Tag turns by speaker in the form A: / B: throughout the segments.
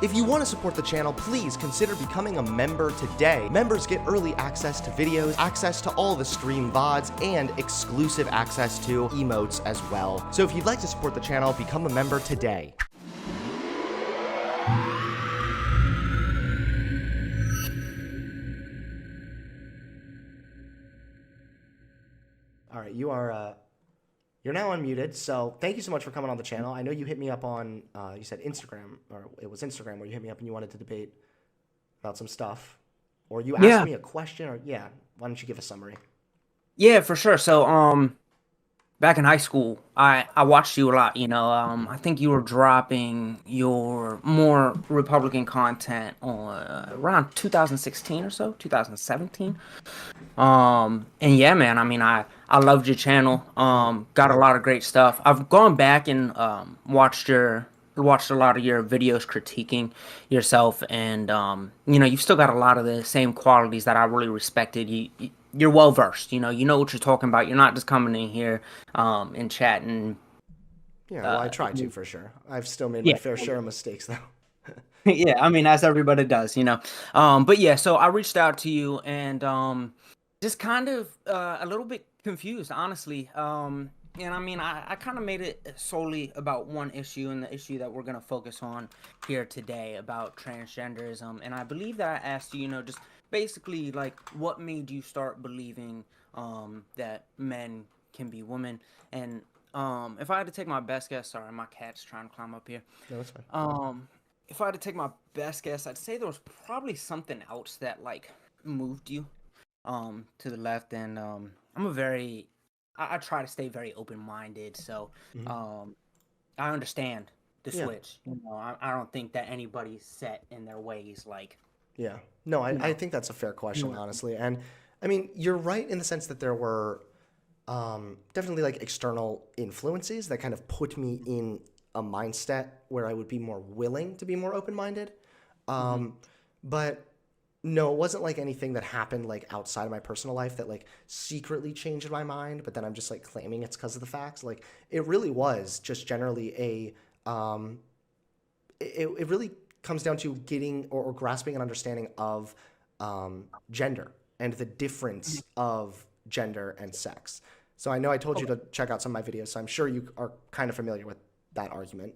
A: If you want to support the channel, please consider becoming a member today. Members get early access to videos, access to all the stream VODs, and exclusive access to emotes as well. So if you'd like to support the channel, become a member today. All right, you're now unmuted, so thank you so much for coming on the channel. I know you hit me up on, you said Instagram, or it was Instagram where you hit me up and you wanted to debate about some stuff. Or you asked me a question, or yeah, why don't you give a summary?
B: Yeah, for sure. So, back in high school, I watched you a lot, I think you were dropping your more Republican content on around 2016 or so, 2017. And yeah, man, I mean, I loved your channel. Got a lot of great stuff. I've gone back and watched a lot of your videos critiquing yourself, and you've still got a lot of the same qualities that I really respected. You're well versed. You know what you're talking about. You're not just coming in here and chatting.
A: Yeah, well, I try to for sure. I've still made my
B: Yeah.
A: fair share of mistakes though.
B: Yeah, I mean, as everybody does. But yeah, so I reached out to you and just kind of a little bit confused, honestly. And I mean, I kind of made it solely about one issue, and the issue that we're going to focus on here today about transgenderism. And I believe that I asked you, just basically like what made you start believing that men can be women. And if I had to take my best guess, sorry, my cat's trying to climb up here.
A: No, that's fine.
B: If I had to take my best guess, I'd say there was probably something else that like moved you to the left. And I'm a very I try to stay very open-minded, so I understand the
A: Yeah.
B: switch. I don't think that anybody's set in their ways, like,
A: Yeah. No, I
B: know.
A: think that's a fair question, honestly. And I mean, you're right in the sense that there were definitely like external influences that kind of put me in a mindset where I would be more willing to be more open-minded. But no, it wasn't like anything that happened like outside of my personal life that like secretly changed my mind, but then I'm just like claiming it's because of the facts. Like it really was just generally it really comes down to getting or grasping an understanding of gender and the difference of gender and sex. So I know I told you to check out some of my videos, so I'm sure you are kind of familiar with that argument.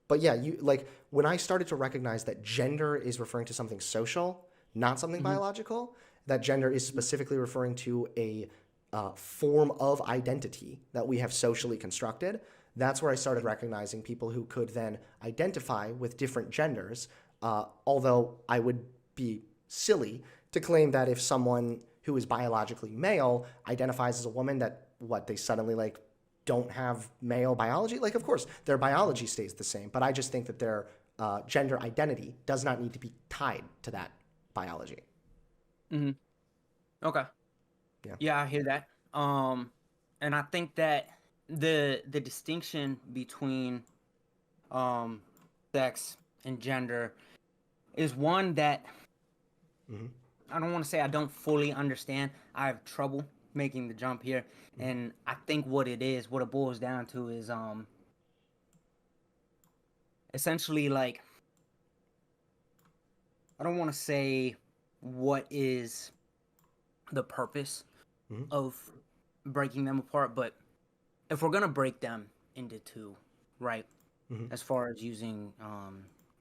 A: But yeah, you like when I started to recognize that gender is referring to something social, not something biological, that gender is specifically referring to a form of identity that we have socially constructed. That's where I started recognizing people who could then identify with different genders. Although I would be silly to claim that if someone who is biologically male identifies as a woman, that what they suddenly like don't have male biology. Like, of course, their biology stays the same, but I just think that their gender identity does not need to be tied to that biology.
B: Okay.
A: Yeah.
B: Yeah, I hear that. And I think that the distinction between sex and gender is one that I don't want to say I don't fully understand. I have trouble making the jump here, and I think what it boils down to is essentially like, I don't want to say what is the purpose of breaking them apart, but if we're gonna break them into two, right? As far as using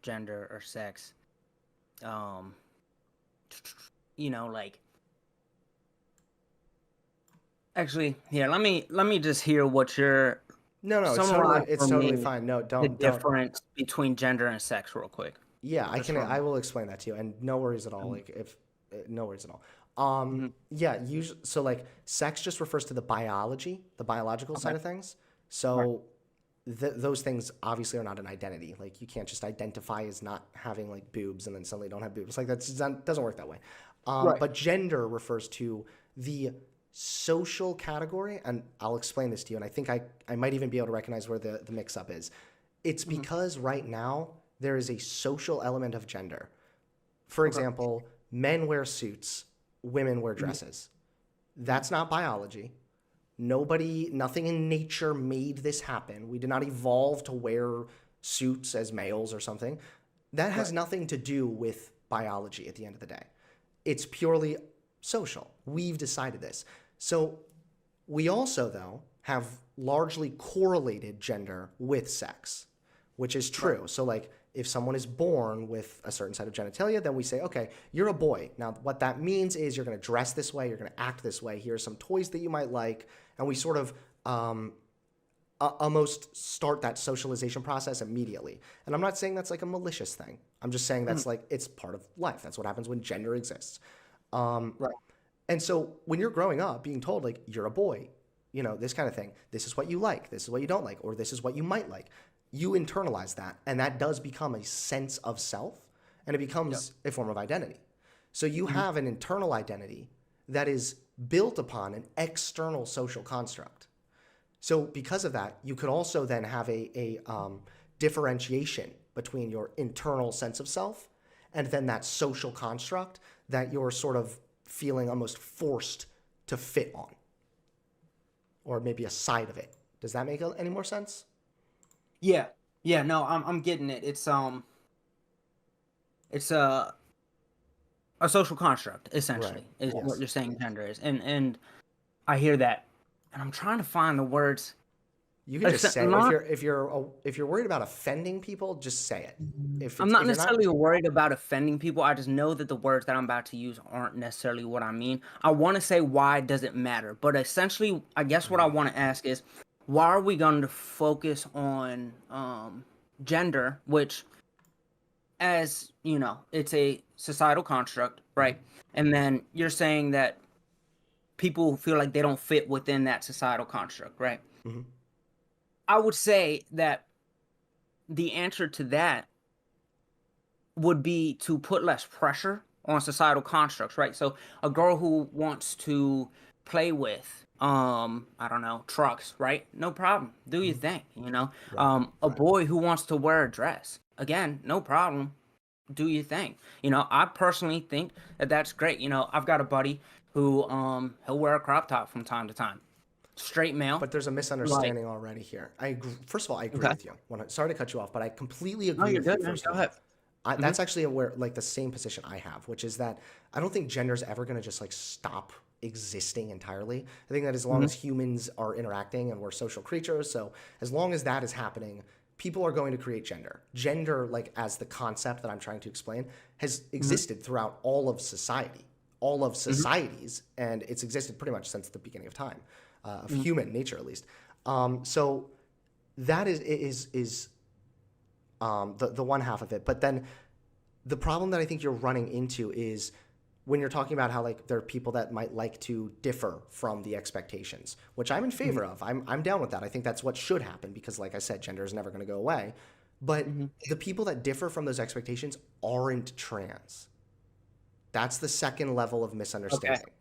B: gender or sex, like, actually, here, let me just hear what you're
A: No,
B: summarize
A: it's
B: for
A: totally
B: me
A: fine. No,
B: the
A: don't.
B: difference between gender and sex real quick.
A: Yeah,
B: Just for
A: I
B: me.
A: will explain that to you, and no worries at all. Like if no worries at all.
B: Mhm.
A: Yeah, usually, so like sex just refers to the biology, the biological
B: Okay.
A: side of things.
B: Right.
A: So those things obviously are not an identity. Like you can't just identify as not having like boobs and then suddenly don't have boobs. Like that doesn't work that way.
B: Right.
A: But gender refers to the social category, and I'll explain this to you. And I think I might even be able to recognize where the mix up is. It's because right now there is a social element of gender. For
B: Okay.
A: example, men wear suits, women wear dresses. That's not biology. Nothing in nature made this happen. We did not evolve to wear suits as males or something. That has
B: Right.
A: nothing to do with biology at the end of the day. It's purely social. We've decided this. So we also, though, have largely correlated gender with sex, which is
B: Right.
A: true. So, like, if someone is born with a certain set of genitalia, then we say, okay, you're a boy. Now, what that means is you're going to dress this way, you're going to act this way. Here are some toys that you might like. And we sort of almost start that socialization process immediately. And I'm not saying that's like a malicious thing. I'm just saying
B: Mhm.
A: that's like it's part of life. That's what happens when gender exists.
B: Right.
A: And so when you're growing up, being told like you're a boy, this kind of thing, this is what you like, this is what you don't like, or this is what you might like, you internalize that, and that does become a sense of self, and it
B: Yep.
A: becomes a form of identity. So you
B: Mhm.
A: have an internal identity that is built upon an external social construct. So because of that, you could also then have a differentiation between your internal sense of self and then that social construct that you're sort of feeling almost forced to fit on, or maybe a side of it. Does that make any more sense?
B: Yeah. Yeah. No, I'm getting it. It's a social construct
A: Right.
B: essentially is what
A: Yes.
B: you're saying gender is, and I hear that, and I'm trying to find the words.
A: You can
B: It's
A: just say
B: not.
A: if you're worried about offending people, just say it.
B: I'm not
A: If you're not,
B: necessarily worried about offending people. I just know that the words that I'm about to use aren't necessarily what I mean. I want to say why does it matter, but essentially, I guess what I want to ask is why are we going to focus on gender, which, as you know, it's a societal construct, right? And then you're saying that people feel like they don't fit within that societal construct, right?
A: Mhm.
B: I would say that the answer to that would be to put less pressure on societal constructs, right? So a girl who wants to play with I don't know, trucks, right? No problem. Do your
A: Mhm.
B: thing, you know.
A: Right.
B: A
A: Right.
B: boy who wants to wear a dress, again, no problem. Do your thing. You know, I personally think that that's great. You know, I've got a buddy who he'll wear a crop top from time to time. Straight male,
A: But there's a
B: like
A: misunderstanding already here. First of all, I agree
B: okay.
A: with you. Sorry to cut you off, but I completely
B: No,
A: agree
B: you're
A: with you.
B: good, man.
A: First
B: Go
A: of
B: ahead.
A: all, that's
B: Mhm.
A: actually where like the same position I have, which is that I don't think gender is ever going to just like stop existing entirely. I think that as long
B: Mhm.
A: as humans are interacting and we're social creatures, so as long as that is happening, people are going to create gender. Gender, like as the concept that I'm trying to explain, has
B: Mhm.
A: existed throughout all of society, all of
B: Mhm.
A: societies, and it's existed pretty much since the beginning of time, of
B: Mhm.
A: human nature at least. So that is the one half of it. But then the problem that I think you're running into is when you're talking about how like there are people that might like to differ from the expectations, which I'm in
B: Mhm.
A: favor of. I'm down with that. I think that's what should happen because, like I said, gender is never going to go away. But
B: Mhm.
A: the people that differ from those expectations aren't trans. That's the second level of
B: Okay.
A: misunderstanding.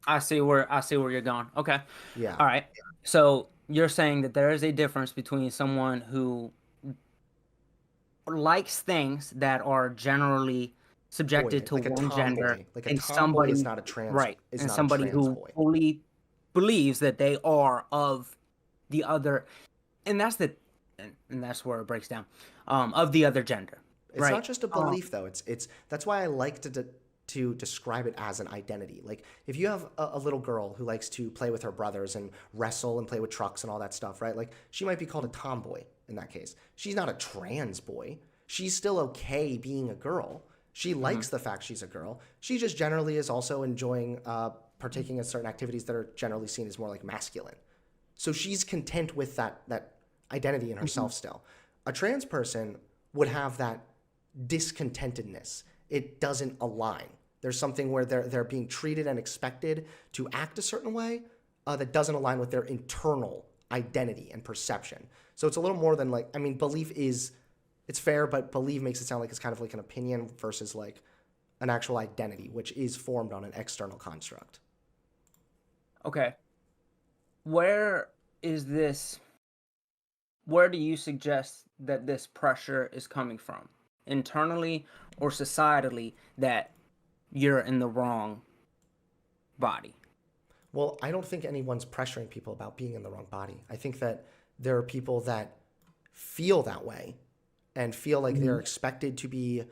B: I see where you're going. Okay.
A: Yeah.
B: All right. So you're saying that there is a difference between someone who likes things that are generally subjected
A: Boy,
B: to
A: like a
B: one gender
A: tomboy. Like a
B: and
A: tomboy
B: somebody, right,
A: is
B: and
A: not a
B: somebody
A: trans
B: who
A: boy.
B: fully believes that they are of the other, and and that's where it breaks down, of the other gender,
A: It's not
B: right?
A: just a
B: Um,
A: belief though. It's that's why I like to describe it as an identity. Like if you have a little girl who likes to play with her brothers and wrestle and play with trucks and all that stuff, right? Like she might be called a tomboy in that case. She's not a trans boy. She's still okay being a girl. She
B: mhm.
A: likes the fact she's a girl. She just generally is also enjoying partaking in certain activities that are generally seen as more like masculine. So she's content with that identity in
B: Mhm.
A: herself still. A trans person would have that discontentedness. It doesn't align. There's something where they're being treated and expected to act a certain way that doesn't align with their internal identity and perception. So it's a little more than like I mean, belief is it's fair, but belief makes it sound like it's kind of like an opinion versus like an actual identity, which is formed on an external construct.
B: Okay. Where is this? Where do you suggest that this pressure is coming from? Internally or societally that you're in the wrong body?
A: Well, I don't think anyone's pressuring people about being in the wrong body. I think that there are people that feel that way and feel like they're
B: Mhm.
A: expected to be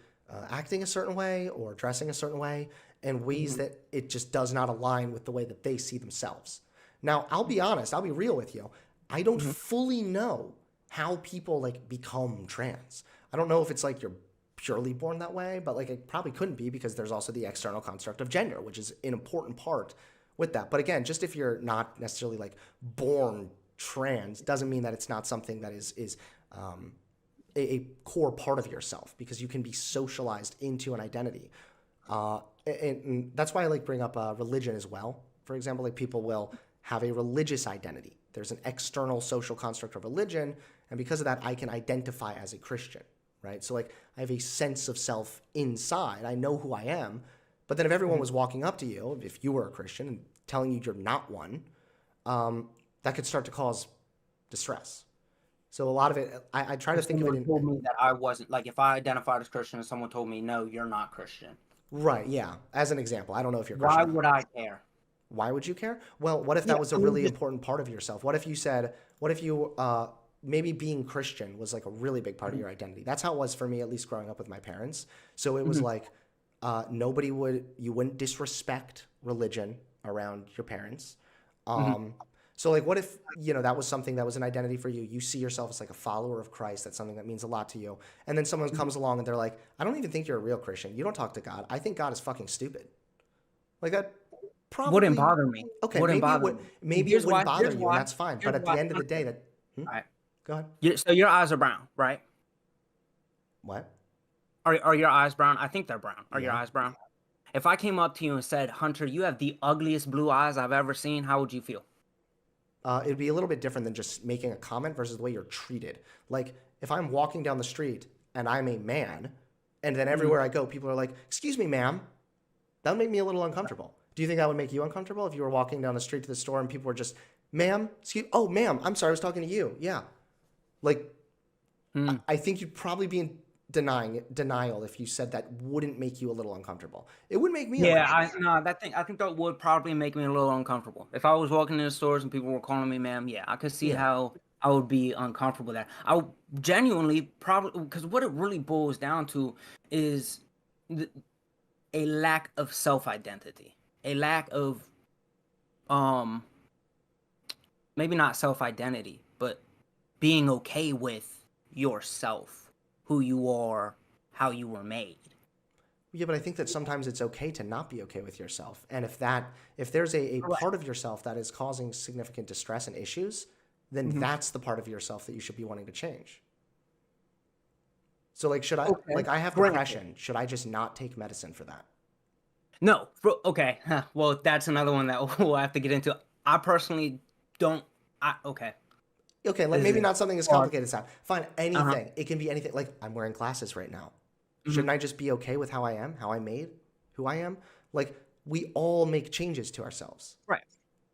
A: acting a certain way or dressing a certain way in ways
B: Mhm.
A: that it just does not align with the way that they see themselves. Now, I'll be honest, I'll be real with you. I don't
B: Mhm.
A: fully know how people like become trans. I don't know if it's like you're purely born that way, but like it probably couldn't be because there's also the external construct of gender, which is an important part with that. But again, just if you're not necessarily like born trans doesn't mean that it's not something that is um, a core part of yourself because you can be socialized into an identity. And that's why I like bring up religion as well. For example, like people will have a religious identity. There's an external social construct of religion, and because of that, I can identify as a Christian, right? So like I have a sense of self inside. I know who I am, but then if everyone
B: Mhm.
A: was walking up to you, if you were a Christian and telling you you're not one, that could start to cause distress. So a lot of it, I try to
B: If
A: think of it
B: someone
A: in
B: told me that I wasn't, like, if I identified as Christian and someone told me, no, you're not Christian,
A: right, yeah. As an example, I don't know if you're
B: why
A: Christian or not.
B: would I care?
A: Why would you care? Well, what if
B: Yeah,
A: that was a
B: I mean,
A: really
B: just
A: important part of yourself? What if you said, what if you maybe being Christian was like a really big part of
B: Mhm.
A: your identity? That's how it was for me, at least growing up with my parents. So it was
B: Mhm.
A: like you wouldn't disrespect religion around your parents.
B: Mhm.
A: Um, so like, what if that was something that was an identity for you? You see yourself as like a follower of Christ. That's something that means a lot to you. And then someone
B: Mhm.
A: comes along and they're like, I don't even think you're a real Christian. You don't talk to God. I think God is fucking stupid. Like that
B: Wouldn't
A: probably
B: bother me.
A: okay.
B: Wouldn't bother me. And
A: Maybe it wouldn't bother
B: Here's
A: you, and
B: why.
A: that's fine. But
B: Here's
A: at the
B: why.
A: end of the day, that
B: All right.
A: go ahead.
B: So your eyes are brown, right?
A: What?
B: Are your eyes brown? I think they're brown. Are your
A: Yeah.
B: eyes brown? If I came up to you and said, Hunter, you have the ugliest blue eyes I've ever seen, how would you feel?
A: It'd be a little bit different than just making a comment versus the way you're treated. Like if I'm walking down the street and I'm a man, and then
B: Mhm.
A: everywhere I go, people are like, "Excuse me, ma'am." That would make me a little uncomfortable. Do you think that would make you uncomfortable if you were walking down the street to the store and people were just, "Ma'am, excuse, oh, ma'am, I'm sorry, I was talking to you." Yeah. Like
B: Hmm.
A: I think you'd probably be in denial if you said that wouldn't make you a little uncomfortable. It would make me
B: Yeah,
A: uncomfortable.
B: I think that would probably make me a little uncomfortable. If I was walking in the stores and people were calling me ma'am, yeah, I could see
A: Yeah.
B: how I would be uncomfortable there. I would genuinely probably, because what it really boils down to is th a lack of self-identity, a lack of um maybe not self-identity, but being okay with yourself, who you are, how you were made.
A: Yeah, but I think that sometimes it's okay to not be okay with yourself. And if there's a
B: Correct.
A: part of yourself that is causing significant distress and issues, then
B: Hmm.
A: that's the part of yourself that you should be wanting to change. So like should I
B: Okay.
A: like I have
B: Granted.
A: depression, should I just not take medicine for that?
B: No, okay. Well, that's another one that we'll have to get into. I personally don't. Okay.
A: Okay, like
B: This
A: maybe
B: is
A: not something as
B: hard.
A: complicated as that. Fine,
B: Uh-huh.
A: anything. It can be anything. Like I'm wearing glasses right now.
B: Hmm.
A: Shouldn't I just be okay with how I am, how I made, who I am? Like we all make changes to ourselves.
B: Right.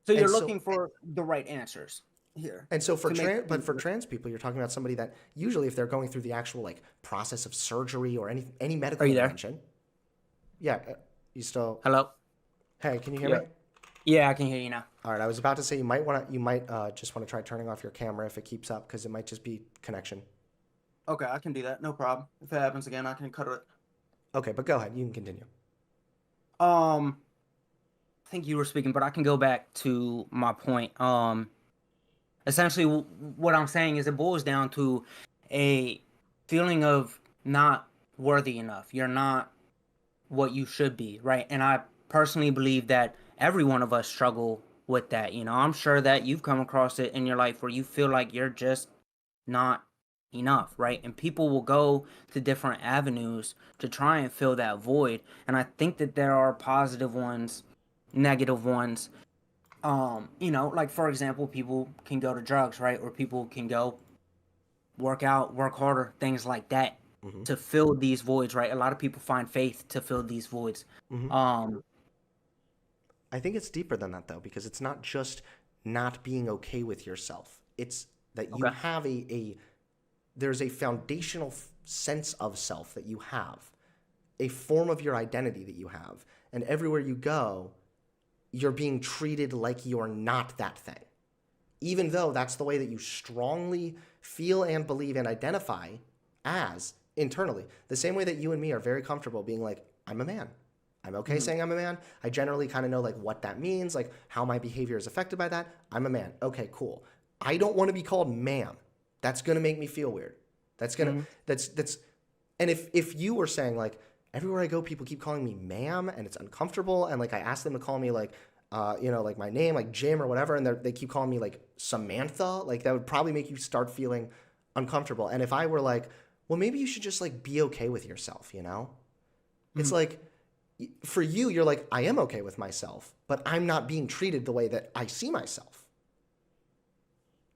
B: So
A: And
B: you're
A: so
B: looking for the right answers here
A: and so
B: to make
A: but for
B: changes.
A: trans people, you're talking about somebody that usually if they're going through the actual like process of surgery or any
B: Are
A: medical
B: you there?
A: intervention. Yeah, you still
B: Hello?
A: Hey, can you hear
B: Yeah.
A: me?
B: Yeah, I can hear you now.
A: All right, I was about to say you might just want to try turning off your camera if it keeps up because it might just be connection.
B: Okay, I can do that. No problem. If it happens again, I can cut it.
A: Okay, but go ahead. You can continue.
B: Um, I think you were speaking, but I can go back to my point. Essentially, what I'm saying is it boils down to a feeling of not worthy enough. You're not what you should be, right? And I personally believe that every one of us struggle with that. I'm sure that you've come across it in your life where you feel like you're just not enough, right? And people will go to different avenues to try and fill that void. And I think that there are positive ones, negative ones. Like for example, people can go to drugs, right? Or people can go work out, work harder, things like that
A: Hmm.
B: to fill these voids, right? A lot of people find faith to fill these voids.
A: Hmm.
B: Um,
A: I think it's deeper than that though, because it's not just not being okay with yourself. It's that you
B: okay.
A: have there's a foundational sense of self that you have, a form of your identity that you have, and everywhere you go, you're being treated like you're not that thing, even though that's the way that you strongly feel and believe and identify as internally. The same way that you and me are very comfortable being like, I'm a man. I'm okay saying I'm a man. I generally kind of know like what that means, like how my behavior is affected by that. I'm a man. Okay, cool. I don't want to be called ma'am. That's gonna make me feel weird. That's gonna
B: Mm-hmm.
A: that's and if you were saying like everywhere I go, people keep calling me ma'am and it's uncomfortable, and like I ask them to call me like like my name, like Jim or whatever, and they keep calling me like Samantha, like that would probably make you start feeling uncomfortable. And if I were like, well, maybe you should just like be okay with yourself, you know? It's like for you, you're like, I am okay with myself, but I'm not being treated the way that I see myself.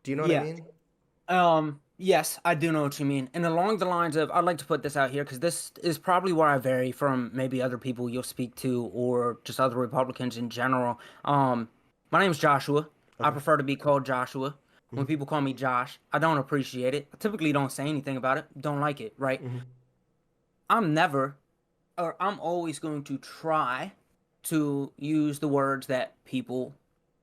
A: Do you know what I
B: Yeah.
A: mean?
B: Yes, I do know what you mean. And along the lines of, I'd like to put this out here because this is probably where I vary from maybe other people you'll speak to or just other Republicans in general. My name is Joshua. I
A: Okay.
B: prefer to be called Joshua. When
A: Mm-hmm.
B: people call me Josh, I don't appreciate it. I typically don't say anything about it. Don't like it, right?
A: Mm-hmm.
B: I'm never, or I'm always going to try to use the words that people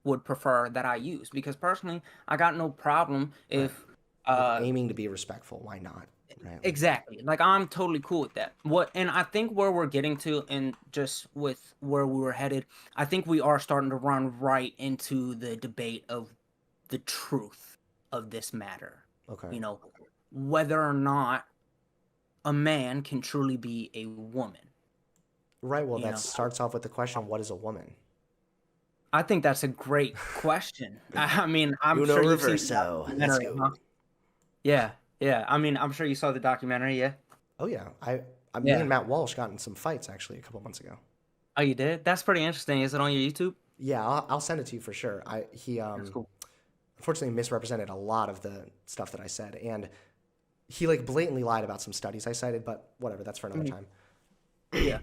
B: would prefer that I use because personally, I got no problem
A: Right.
B: if
A: Like
B: uh
A: aiming to be respectful. Why not? Right. Like,
B: exactly. Like I'm totally cool with that. What and I think where we're getting to and just with where we were headed, I think we are starting to run right into the debate of the truth of this matter.
A: okay.
B: You know, whether or not a man can truly be a woman,
A: Right. Well,
B: you
A: that
B: know.
A: starts off with the question, what is a woman?
B: I think that's a great question. I mean, I'm
A: Uno
B: sure you've seen the
A: reverso. Let's
B: documentary, huh?
A: go.
B: Yeah, yeah. I mean, I'm sure you saw the documentary, yeah?
A: Oh yeah. Me and
B: Yeah.
A: Matt Walsh got in some fights actually a couple months ago.
B: Oh, you did? That's pretty interesting. Is it on your YouTube?
A: Yeah, I'll send it to you for sure. He
B: That's cool.
A: unfortunately misrepresented a lot of the stuff that I said, and he like blatantly lied about some studies I cited, but whatever, that's for another
B: Mhm.
A: time.
B: Yeah. So,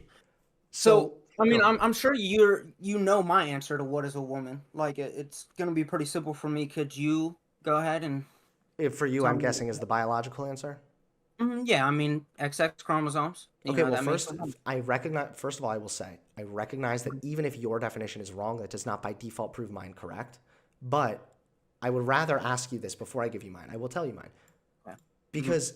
A: So
B: I
A: go
B: mean,
A: ahead.
B: I'm sure you know my answer to what is a woman. Like it's gonna be pretty simple for me. Could you go ahead and
A: If for you,
B: tell
A: I'm
B: me?
A: guessing is the biological answer.
B: Yeah, I mean, XX chromosomes.
A: Okay, well,
B: That makes
A: first,
B: a woman.
A: I recognize. First of all, I will say I recognize that even if your definition is wrong, that does not by default prove mine correct. But I would rather ask you this before I give you mine. I will tell you mine
B: Yeah. Mhm.
A: because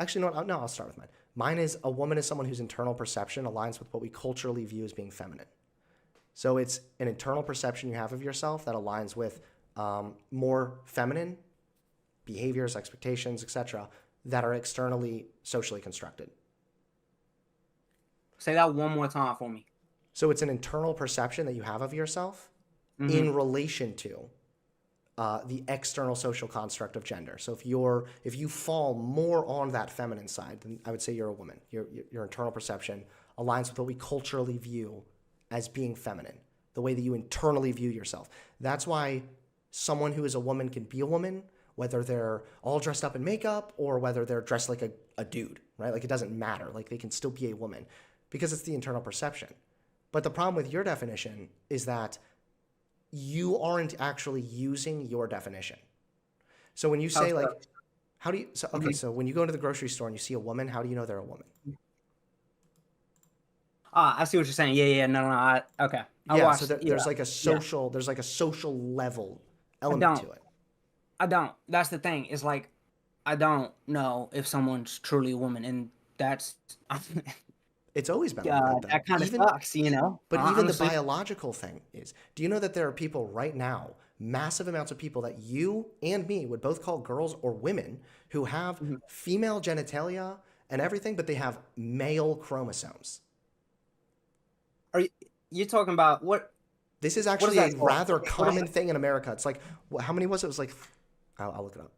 A: actually, no. I'll start with mine. Mine is a woman is someone whose internal perception aligns with what we culturally view as being feminine. So it's an internal perception you have of yourself that aligns with more feminine behaviors, expectations, etc., that are externally socially constructed.
B: Say that one more time for me.
A: So it's an internal perception that you have of yourself
B: Mm-hmm.
A: in relation to the external social construct of gender. So if you fall more on that feminine side, then I would say you're a woman. Your internal perception aligns with what we culturally view as being feminine, the way that you internally view yourself. That's why someone who is a woman can be a woman, whether they're all dressed up in makeup or whether they're dressed like a dude, right? Like it doesn't matter. Like they can still be a woman because it's the internal perception. But the problem with your definition is that you aren't actually using your definition. So when you
B: How's
A: say like,
B: that?
A: how do you, so, okay,
B: Mhm.
A: so when you go into the grocery store and you see a woman, how do you know they're a woman?
B: Ah, I see what you're saying. Yeah, yeah. No, no. Okay. I
A: Yeah, so
B: watched. Yeah, yeah.
A: there's like a social level
B: I
A: element
B: don't.
A: to it.
B: I don't. That's the thing. It's like I don't know if someone's truly a woman, and that's
A: It's always been like that though.
B: that kind of sucks, you know.
A: But even the
B: Honestly.
A: biological thing is, do you know that there are people right now, massive amounts of people that you and me would both call girls or women who have
B: Mhm.
A: female genitalia and everything, but they have male chromosomes?
B: Are you talking about what?
A: This is
B: What is
A: actually
B: that
A: a
B: called?
A: rather
B: What is
A: common
B: that?
A: thing in America. It's like, how many was it? It was like, I'll look it up.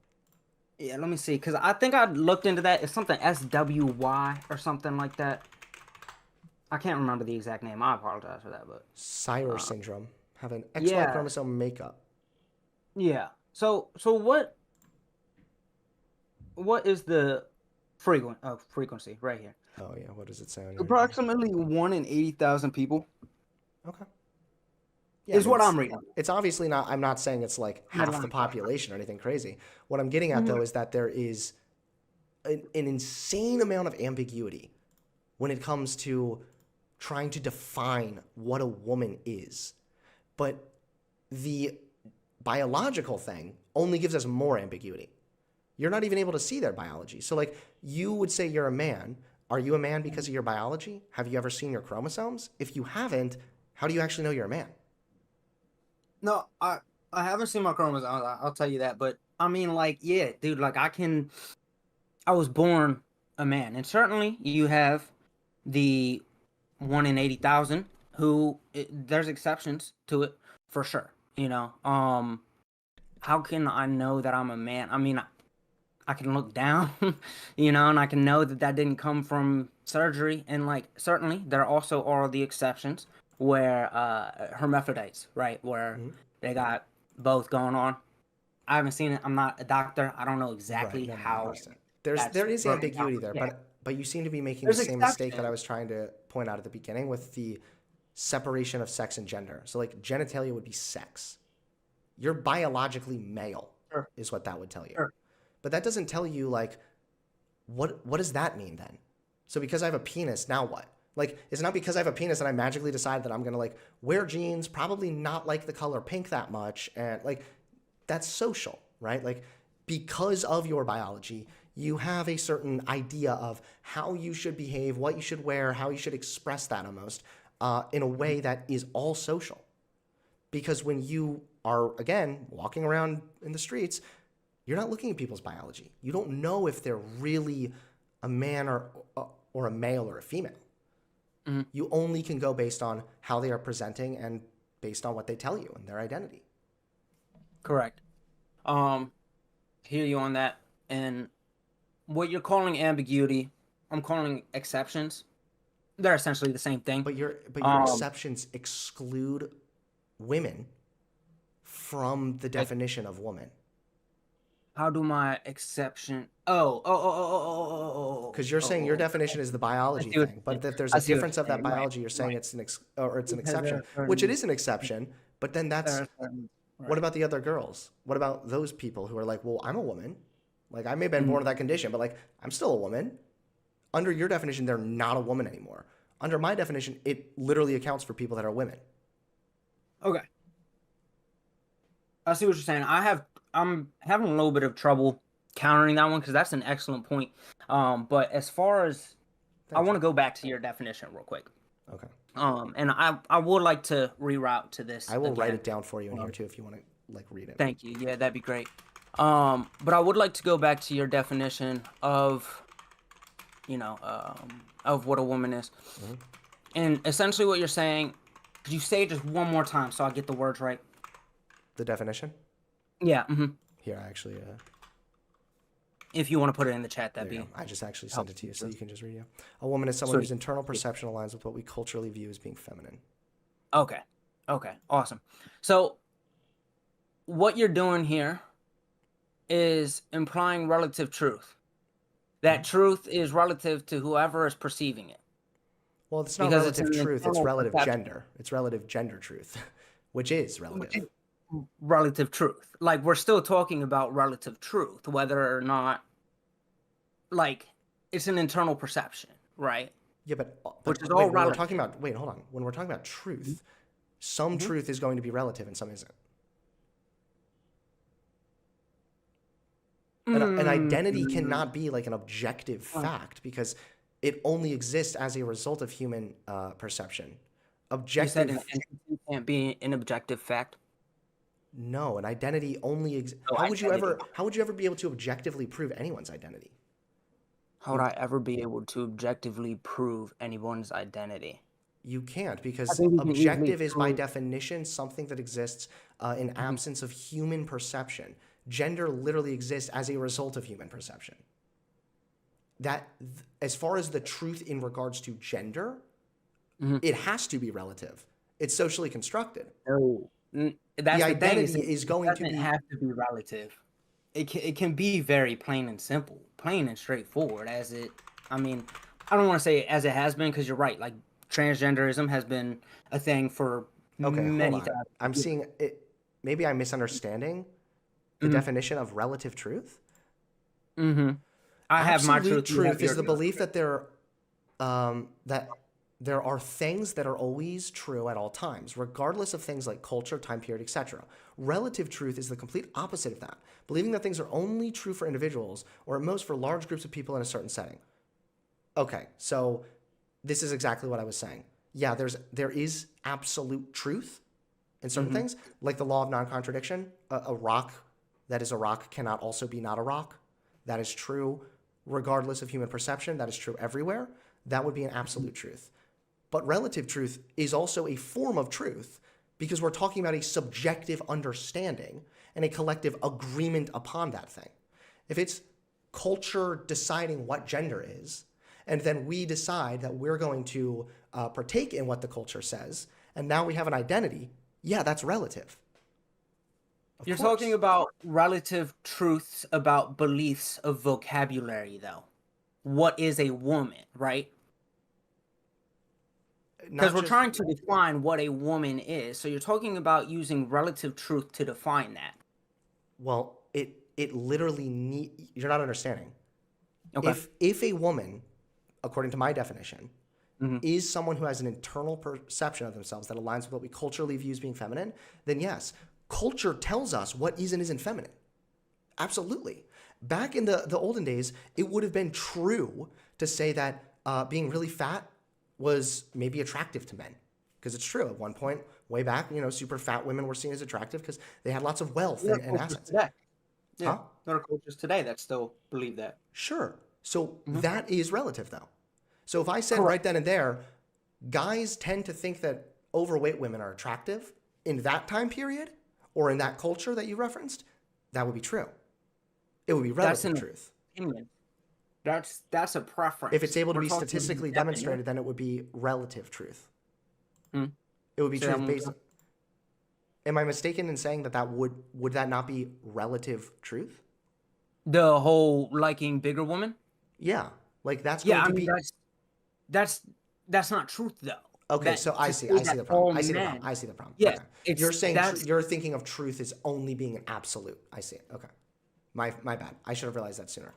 B: Yeah, let me see, because I think I looked into that. It's something SWY or something like that. I can't remember the exact name. I apologize for that, but
A: Sire
B: uh,
A: syndrome, have an XY
B: yeah,
A: chromosome makeup.
B: yeah. So what is the frequency right here?
A: Oh yeah, what does it say on your?
B: Approximately 1 in 80,000 people
A: Okay. Yeah, I
B: is
A: mean
B: what I'm reading.
A: it's obviously not. I'm not saying it's like half the
B: Headline.
A: population or anything crazy. What I'm getting at though
B: Mhm.
A: is that there is an insane amount of ambiguity when it comes to trying to define what a woman is. But the biological thing only gives us more ambiguity. You're not even able to see their biology. So, like, you would say you're a man. Are you a man because of your biology? Have you ever seen your chromosomes? If you haven't, how do you actually know you're a man?
B: No, I haven't seen my chromosomes. I'll tell you that. But I mean, like, yeah, dude, like I was born a man, and certainly you have the 1 in 80,000 who there's exceptions to it for sure. How can I know that I'm a man? I mean, I can look down, and I can know that that didn't come from surgery. And like, certainly, there also are the exceptions where hermaphrodites, right, where
A: Mhm.
B: they got both going on. I haven't seen it. I'm not a doctor. I don't know
A: Right.
B: exactly
A: No, no, I
B: how
A: understand.
B: that's
A: There is
B: broken down.
A: ambiguity
B: But
A: there,
B: yeah,
A: but you seem to be making the
B: there's
A: same mistake that I
B: exceptions.
A: was trying to point out at the beginning with the separation of sex and gender. So, like, genitalia would be sex. You're biologically male,
B: Sure,
A: is what that would tell you.
B: sure.
A: But that doesn't tell you, like, what does that mean then? So because I have a penis, now what? Like, it's not because I have a penis and I magically decide that I'm gonna, like, wear jeans, probably not like the color pink that much, and like, that's social, right? Like, because of your biology, you have a certain idea of how you should behave, what you should wear, how you should express that almost, in a way that is all social. Because when you are, again, walking around in the streets, you're not looking at people's biology. You don't know if they're really a man or a male or a female.
B: Mhm.
A: You only can go based on how they are presenting and based on what they tell you and their identity.
B: Correct. Um, hear you on that. And what you're calling ambiguity, I'm calling exceptions. They're essentially the same thing.
A: But your
B: Um,
A: exceptions exclude women from the
B: like,
A: definition of woman.
B: how do my exception?
A: Because you're saying your definition is the
B: I
A: biology
B: see what
A: thing,
B: you're
A: but
B: saying.
A: that there's
B: I
A: a
B: see what
A: difference of
B: you're
A: that
B: saying. Right,
A: biology. You're saying
B: right.
A: it's an
B: Because there
A: exception,
B: are
A: which it
B: certain,
A: is an exception. But then that's what
B: right.
A: about the other girls? What about those people who are like, well, I'm a woman. Like, I may have been
B: Mhm.
A: born with that condition, but like, I'm still a woman. Under your definition, they're not a woman anymore. Under my definition, it literally accounts for people that are women.
B: Okay, I see what you're saying. I'm having a little bit of trouble countering that one because that's an excellent point. But as far as I
A: Thank
B: want
A: you.
B: to go back to your definition real quick.
A: Okay.
B: And I would like to reroute to this
A: I will write
B: again.
A: it down for you in here
B: Um,
A: too if you want to like read it.
B: Thank you. Yeah, that'd be great. But I would like to go back to your definition of, of what a woman is.
A: Hmm.
B: And essentially what you're saying, could you say it just one more time so I get the words right?
A: The definition?
B: Yeah,
A: Here, I actually,
B: if you want to put it in the chat,
A: there
B: that'd
A: you go.
B: be
A: I just actually sent it to
B: helpful
A: you so
B: too.
A: you can just read it. A woman is someone whose
B: Sweet.
A: internal
B: Sweet.
A: perception aligns with what we culturally view as being feminine.
B: Okay. Okay. Awesome. So what you're doing here is implying relative truth.
A: Hmm.
B: That truth is relative to whoever is perceiving it
A: Well, it's not
B: because it's
A: relative
B: an
A: truth, it's
B: internal
A: relative
B: perception.
A: gender. It's relative gender truth, which is
B: Which
A: relative.
B: is relative truth. Like we're still talking about relative truth, whether or not like it's an internal perception, right?
A: Yeah,
B: Which is
A: but
B: all
A: wait, when we're
B: relative.
A: talking about wait, hold on. When we're talking about truth, some
B: Mm-hmm.
A: truth is going to be relative and some isn't. An identity
B: Mm,
A: cannot be like an objective
B: uh,
A: fact because it only exists as a result of human perception.
B: you said an
A: Objective,
B: entity can't be an objective fact.
A: no, an identity only.
B: So identity.
A: How would you ever be able to objectively prove anyone's identity?
B: How would
A: You
B: I ever be able to objectively prove anyone's identity?
A: you can't
B: I
A: because
B: think we can easily
A: objective is by
B: prove.
A: definition something that exists in
B: Mhm.
A: absence of human perception. Gender literally exists as a result of human perception. As far as the truth in regards to gender,
B: Mhm.
A: it has to be relative. It's socially constructed.
B: No,
A: The
B: that's the thing is
A: identity
B: it
A: is going to
B: doesn't
A: be
B: have to be relative. It can be very plain and simple, plain and straightforward. As it, I mean, I don't want to say as it has been because you're right. Like transgenderism has been a thing for
A: okay. Hold
B: many
A: on.
B: thousands of
A: I'm
B: years.
A: seeing it. Maybe I'm misunderstanding the
B: Hmm.
A: definition of relative truth.
B: Hmm. I have my
A: Absolute
B: truth. You have
A: truth is
B: your
A: the
B: truth.
A: belief that there that there are things that are always true at all times, regardless of things like culture, time period, etc. Relative truth is the complete opposite of that, believing that things are only true for individuals or at most for large groups of people in a certain setting. Okay, so this is exactly what I was saying. Yeah, there is absolute truth in certain
B: Mm-hmm.
A: things, like the law of non-contradiction. A rock that is a rock cannot also be not a rock. That is true regardless of human perception. That is true everywhere. That would be an absolute truth. But relative truth is also a form of truth because we're talking about a subjective understanding and a collective agreement upon that thing. If it's culture deciding what gender is, and then we decide that we're going to partake in what the culture says, and now we have an identity, yeah, that's relative. Of
B: You're talking
A: course.
B: about relative truths about beliefs of vocabulary, though. What is a woman, right? Because
A: Not
B: we're
A: just,
B: trying to define what a woman is. So you're talking about using relative truth to define that.
A: well, it literally you're not understanding.
B: Okay.
A: If a woman, according to my definition,
B: Hmm.
A: is someone who has an internal perception of themselves that aligns with what we culturally view as being feminine, then yes, culture tells us what is and isn't feminine. Absolutely. Back in the olden days, it would have been true to say that being really fat was maybe attractive to men. Because it's true. At one point, way back, super fat women were seen as attractive because they had lots of wealth
B: There are
A: and
B: cultures
A: assets.
B: today. Yeah.
A: Huh?
B: There are cultures today that still believe that.
A: Sure. So
B: Hmm.
A: that is relative, though. So if I said
B: Correct.
A: right then and there, guys tend to think that overweight women are attractive in that time period or in that culture that you referenced, that would be true. It would be
B: That's
A: relative
B: an
A: truth.
B: opinion. That's a
A: If it's
B: preference.
A: able to
B: We're
A: be
B: talking about
A: statistically
B: definition.
A: demonstrated, then it would be relative truth.
B: Hmm.
A: It would be
B: Say that
A: truth
B: one more
A: based.
B: time.
A: Am I mistaken in saying that would that not be relative truth?
B: The whole liking bigger woman.
A: Yeah, like that's
B: Yeah,
A: going
B: I
A: to
B: mean
A: be
B: that's that's not truth though.
A: okay.
B: That
A: So I
B: to
A: see.
B: say
A: I see
B: that
A: the problem.
B: all
A: I see the problem.
B: men,
A: I see the problem.
B: yes,
A: Okay, you're
B: it's
A: saying
B: that's
A: you're thinking of truth as only being an absolute. I see it. Okay, my bad. I should have realized that sooner.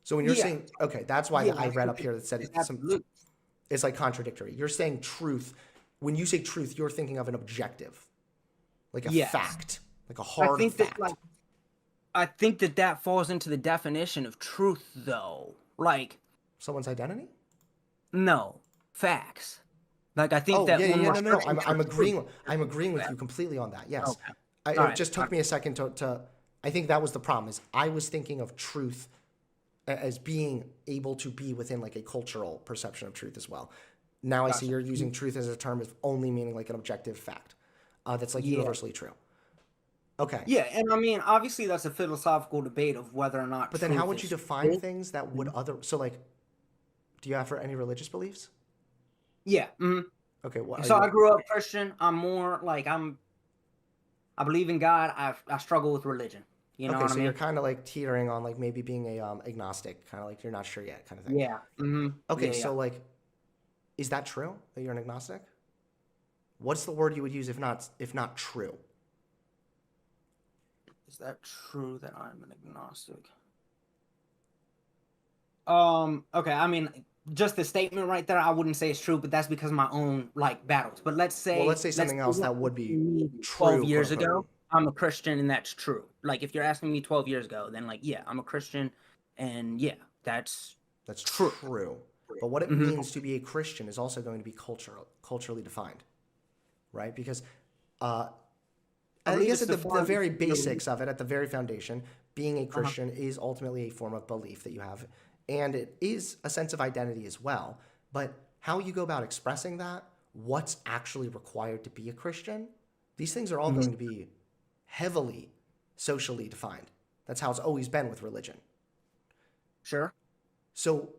A: So when you're
B: yeah,
A: saying okay, that's why
B: yeah.
A: I
B: I
A: read
B: think
A: up here that said
B: it's
A: some.
B: absolute.
A: It's like contradictory. You're saying truth. When you say truth, you're thinking of an objective, like a
B: Yes,
A: fact, like a
B: I
A: hard
B: think that
A: fact.
B: like I think that that falls into the definition of truth though. Like
A: Someone's identity.
B: no facts. Like I think
A: Oh yeah,
B: that
A: yeah,
B: when
A: yeah.
B: we're
A: No, no, no.
B: searching for truth, we're
A: I'm
B: looking
A: agreeing
B: for
A: with you
B: facts.
A: completely on that. Yes,
B: Okay, all
A: it
B: right,
A: just
B: all
A: took
B: right.
A: me a second to. I think that was the problem. Is I was thinking of truth as being able to be within like a cultural perception of truth as well. Now I see
B: Gotcha.
A: you're using truth as a term of only meaning like an objective fact, that's like
B: Yeah.
A: universally true. Okay,
B: Yeah, and I mean, obviously, that's a philosophical debate of whether or not
A: but then how
B: truth
A: would you
B: is
A: define
B: true.
A: things that would
B: Mhm.
A: other? So like, do you have for any religious beliefs?
B: Yeah. Mhm.
A: Okay, what are
B: So I
A: you?
B: grew up Christian. I'm more like I believe in God. I struggle with religion. You know
A: Okay,
B: what I
A: so you're
B: mean?
A: kind of like teetering on like maybe being a agnostic, kind of like you're not sure yet, kind of thing.
B: Yeah.
A: Okay,
B: Yeah, yeah.
A: so like, is that true that you're an agnostic? What's the word you would use if not true?
B: Is that true that I'm an agnostic? Okay, I mean, just the statement right there, I wouldn't say it's true, but that's because of my own like battles. But
A: Well, let's say
B: let's
A: something
B: say
A: else
B: you're
A: that would be
B: asking me 12
A: true, quote
B: years
A: unquote.
B: ago, I'm a Christian and that's true. Like if you're asking me 12 years ago, then like yeah, I'm a Christian and yeah, that's
A: That's
B: true.
A: true. But what it
B: Hmm.
A: means to be a Christian is also going to be culturally defined, right? Because uh,
B: I
A: I
B: believe
A: guess
B: it's
A: at the
B: defined
A: very
B: between your
A: basics of it, at the very foundation, being a
B: uh-huh.
A: Christian is ultimately a form of belief that you have, and it is a sense of identity as well. But how you go about expressing that, what's actually required to be a Christian, these things are all
B: Hmm.
A: going to be heavily socially defined. That's how it's always been with religion.
B: Sure.
A: So,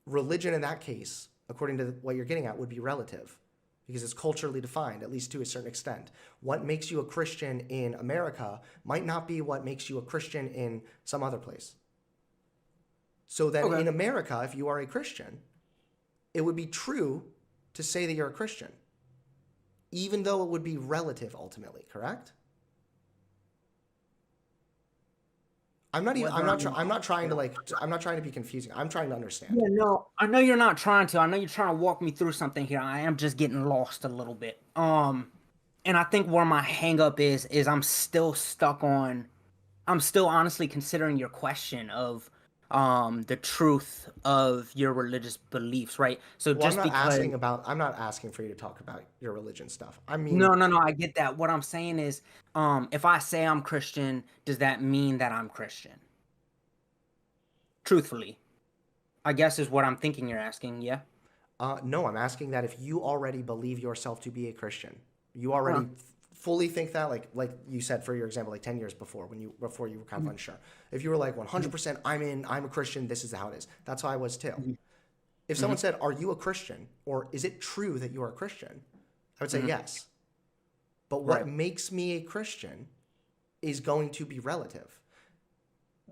A: religion in that case, according to what you're getting at, would be relative because it's culturally defined, at least to a certain extent. What makes you a Christian in America might not be what makes you a Christian in some other place. So, then
B: Okay.
A: in America, if you are a Christian, it would be true to say that you're a Christian, even though it would be relative ultimately, correct? I'm not even.
B: whether or
A: I'm
B: not
A: not trying to
B: they're.
A: like. I'm not trying to be confusing. I'm trying to understand.
B: Yeah, no, I know you're not trying to. I know you're trying to walk me through something here. I am just getting lost a little bit. And I think where my hang up is I'm still stuck on. I'm still honestly considering your question of the truth of your religious beliefs, right? So
A: Well,
B: just because
A: I'm not asking for you to talk about your religion stuff. I mean,
B: no, I get that. What I'm saying is, if I say I'm Christian, does that mean that I'm Christian? Truthfully, I guess is what I'm thinking you're asking, yeah?
A: no, I'm asking that if you already believe yourself to be a Christian, you already
B: Uh,
A: fully think that, like you said for your example, like 10 years before, before you were kind of unsure. If you were like
B: mhm,
A: 100%, I'm a Christian, this is how it is. That's how I was too.
B: mhm,
A: If someone
B: mhm,
A: said, "Are you a Christian?" or "Is it true that you are a Christian?" I would say
B: mhm,
A: yes. But what
B: right.
A: makes me a Christian is going to be relative.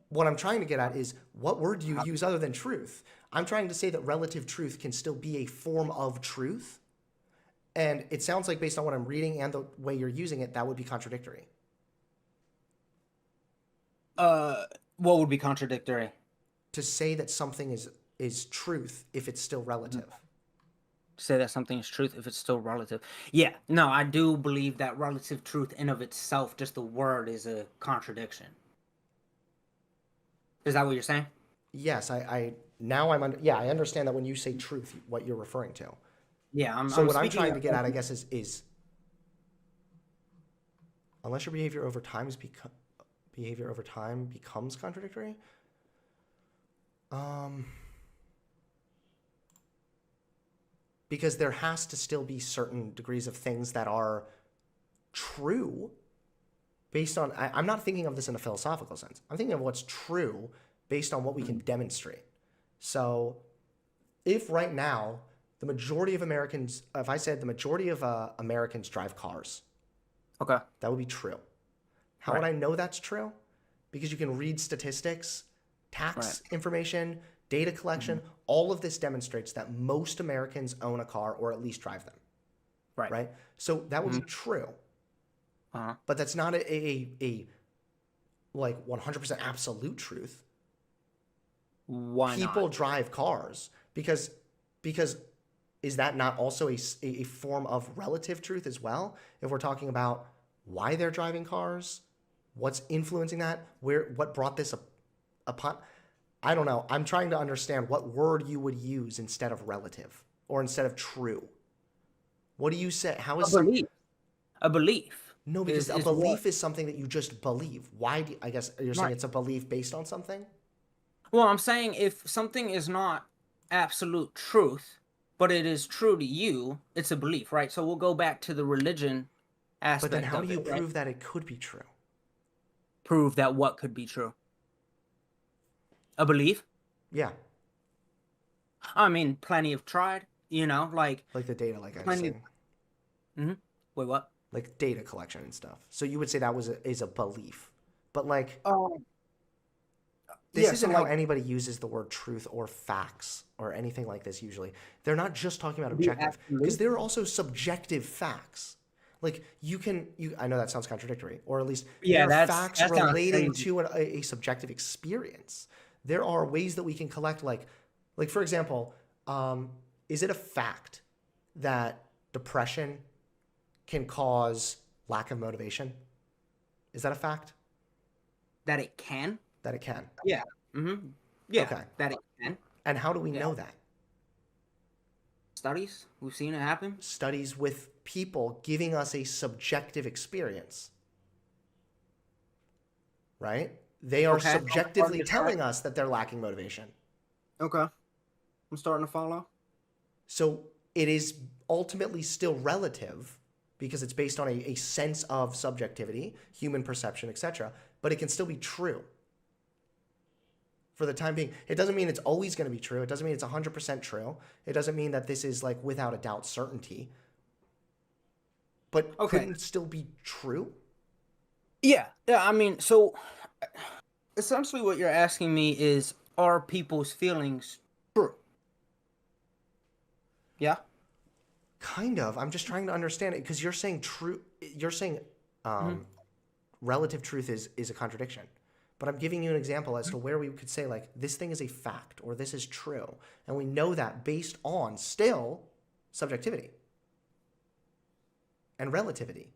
A: What I'm trying to get at is what word do you
B: How-
A: use other than truth? I'm trying to say that relative truth can still be a form of truth. And it sounds like, based on what I'm reading and the way you're using it, that would be contradictory.
B: Uh, what would be contradictory?
A: To say that something is truth if it's still
B: Mhm.
A: relative.
B: Say that something is truth if it's still relative. Yeah, no, I do believe that relative truth in of itself, just the word, is a contradiction. Is that what you're saying?
A: Yes, I now I'm under, yeah, I understand that when you say truth, what you're referring to.
B: Yeah, I'm
A: So
B: I'm
A: what I'm
B: speaking
A: trying
B: of
A: to get at, I guess, is unless your behavior over time becomes contradictory, um, because there has to still be certain degrees of things that are true based on. I'm not thinking of this in a philosophical sense. I'm thinking of what's true based on what we can
B: Mhm.
A: demonstrate. So if right now the majority of Americans, if I said the majority of Americans drive cars,
B: Okay,
A: that would be true. How would
B: right,
A: I know that's true? Because you can read statistics,
B: right,
A: tax information, data
B: mhm,
A: collection. All of this demonstrates that most Americans own a car or at least drive them,
B: right.
A: right? So that would be
B: Mhm.
A: true,
B: Uh-huh.
A: but that's not a like 100% absolute truth.
B: Why not?
A: People drive cars because is that not also a form of relative truth as well? If we're talking about why they're driving cars, what's influencing that, what brought this upon, I don't know. I'm trying to understand what word you would use instead of relative or instead of true. What do you say? How
B: A
A: is some
B: belief. A belief
A: no, because a
B: is what?
A: belief is something that you just believe. Why do I guess you're saying
B: Right.
A: it's a belief based on something?
B: Well, I'm saying if something is not absolute truth, but it is true to you, it's a belief, right? So we'll go back to the religion
A: But then
B: aspect
A: how do
B: of
A: you
B: it, right?
A: prove that it could be true?
B: Prove that what could be true. A belief?
A: Yeah,
B: I mean, plenty have tried, like
A: like the data, like I was
B: plenty.
A: saying,
B: Mhm. Wait, what?
A: like data collection and stuff. So you would say that is a belief. But like
B: Oh,
A: this
B: yeah. So
A: isn't how
B: like
A: anybody uses the word truth or facts or anything like this usually. They're not just talking about
B: to be
A: objective because
B: absolute.
A: there are also subjective facts. Like you I know that sounds contradictory, or at least there
B: Yeah,
A: are facts
B: that sounds
A: relating
B: crazy.
A: to a subjective experience. There are ways that we can collect like for example, um, is it a fact that depression can cause lack of motivation? Is that a fact
B: That it can.
A: that it can?
B: Yeah. Yeah,
A: Okay.
B: that it can.
A: And how do we
B: Yeah.
A: know that?
B: Studies, we've seen it happen.
A: Studies with people giving us a subjective experience, right? They are
B: Okay. So I'm
A: subjectively
B: just right.
A: telling us that they're lacking motivation.
B: Okay. I'm starting to follow.
A: So it is ultimately still relative because it's based on a sense of subjectivity, human perception, etc. But it can still be true for the time being. It doesn't mean it's always going to be true. It doesn't mean it's 100% true. It doesn't mean that this is like without a doubt certainty. But
B: Okay.
A: couldn't it still be true?
B: Yeah. Yeah. I mean, so essentially what you're asking me is, are people's feelings true? Yeah.
A: Kind of. I'm just trying to understand it because you're saying true. You're saying
B: hmm
A: um, relative truth is a contradiction, But I'm giving you an example as to where we could say, like, this thing is a fact or this is true. And we know that based on still subjectivity and relativity.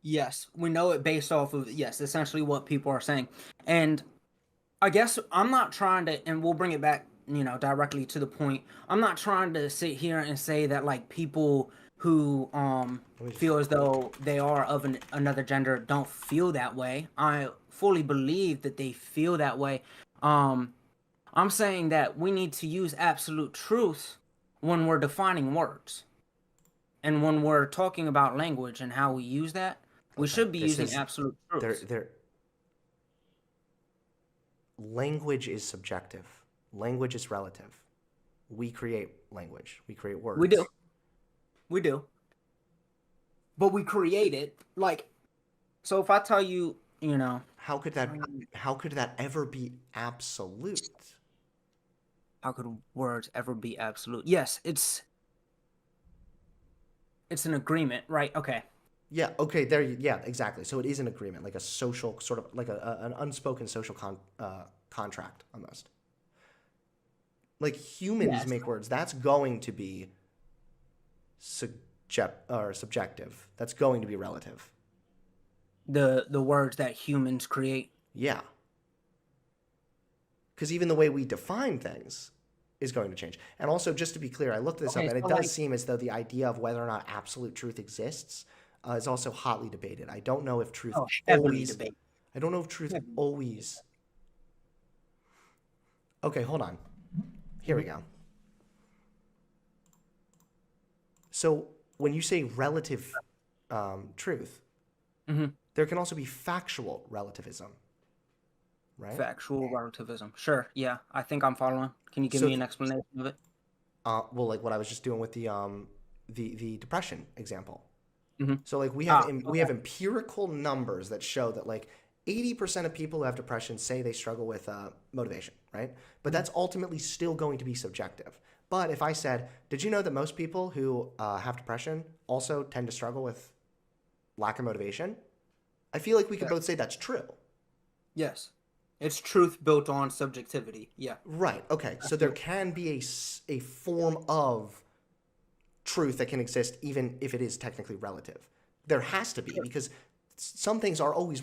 B: Yes, we know it based off of, yes, essentially what people are saying. And I guess I'm not trying to, and we'll bring it back, directly to the point. I'm not trying to sit here and say that like people who
A: Let me just.
B: feel as though they are of another gender don't feel that way. I fully believe that they feel that way. Um, I'm saying that we need to use absolute truth when we're defining words. And when we're talking about language and how we use that, we
A: Okay,
B: should be
A: this
B: using
A: is.
B: absolute
A: There,
B: truth.
A: there. Language is subjective. Language is relative. We create language. We create
B: We do.
A: words.
B: We do. But we create it. Like, so if I tell you,
A: How could that?
B: um,
A: How could that ever be absolute?
B: how could words ever be absolute? Yes, it's an agreement, right? Okay.
A: Yeah. Okay. There. Yeah. Exactly. So it is an agreement, like a social sort of like an unspoken social contract almost. Like humans
B: Yes.
A: make words. That's going to be subjective. That's going to be relative.
B: The words that humans create.
A: Yeah. Because even the way we define things is going to change. And also, just to be clear, I looked this up,
B: Okay,
A: and it
B: so
A: does
B: like,
A: seem as though the idea of whether or not absolute truth exists is also hotly debated. I don't know if truth
B: oh, heavily
A: always.
B: debate.
A: I don't know if truth always. Okay, hold on. Here we
B: Mm-hmm.
A: go. So when you say relative truth,
B: Mm-hmm.
A: there can also be factual relativism, right?
B: Factual relativism. Sure. Yeah, I think I'm following. Can you give
A: So,
B: me an explanation of it?
A: well, like what I was just doing with the depression example.
B: Mm-hmm.
A: So like
B: Ah,
A: we
B: okay.
A: have empirical numbers that show that like 80% of people who have depression say they struggle with motivation, right? But
B: Mm-hmm.
A: that's ultimately still going to be subjective. But if I said, did you know that most people who have depression also tend to struggle with lack of motivation? I feel like we could
B: Yeah.
A: both say that's true.
B: Yes. It's truth built on subjectivity. Yeah.
A: Right. Okay. So there can be a form of truth that can exist even if it is technically relative. There has to be because some things are always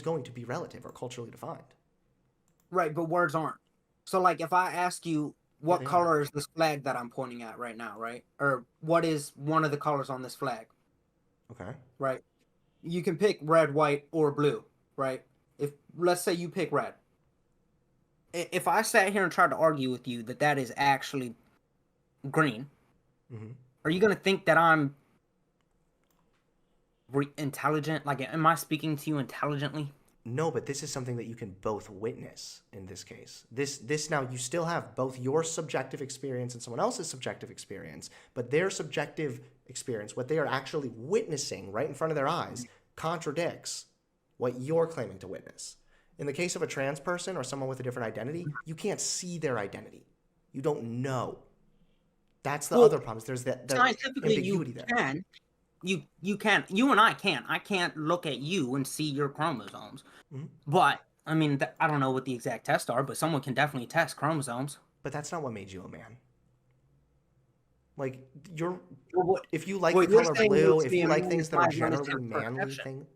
A: going to be relative or culturally defined.
B: Right, but words aren't. So like if I ask you
A: Yeah,
B: what
A: they are.
B: color is this flag that I'm pointing at right now, right? Or what is one of the colors on this flag,
A: Okay.
B: right? You can pick red, white, or blue, right? If let's say you pick red. If I sat here and tried to argue with you that that is actually green,
A: Hmm.
B: are you going to think that I'm intelligent? Like am I speaking to you intelligently?
A: No, but this is something that you can both witness in this case. This now you still have both your subjective experience and someone else's subjective experience, but their subjective experience, what they are actually witnessing right in front of their eyes, contradicts what you're claiming to witness. In the case of a trans person or someone with a different identity, you can't see their identity. You don't know. That's the
B: Well,
A: other problem. Is there's that the
B: scientifically you
A: ambiguity there.
B: can. You and I can't. I can't look at you and see your chromosomes.
A: Mhm.
B: But I mean, I don't know what the exact tests are, but someone can definitely test chromosomes.
A: But that's not what made you a man. Like you're
B: Well,
A: if you like the
B: what you're
A: color
B: saying
A: blue,
B: makes
A: if
B: me
A: you
B: a
A: like
B: man is
A: things that are
B: my
A: generally
B: relative
A: manly
B: perception.
A: thing,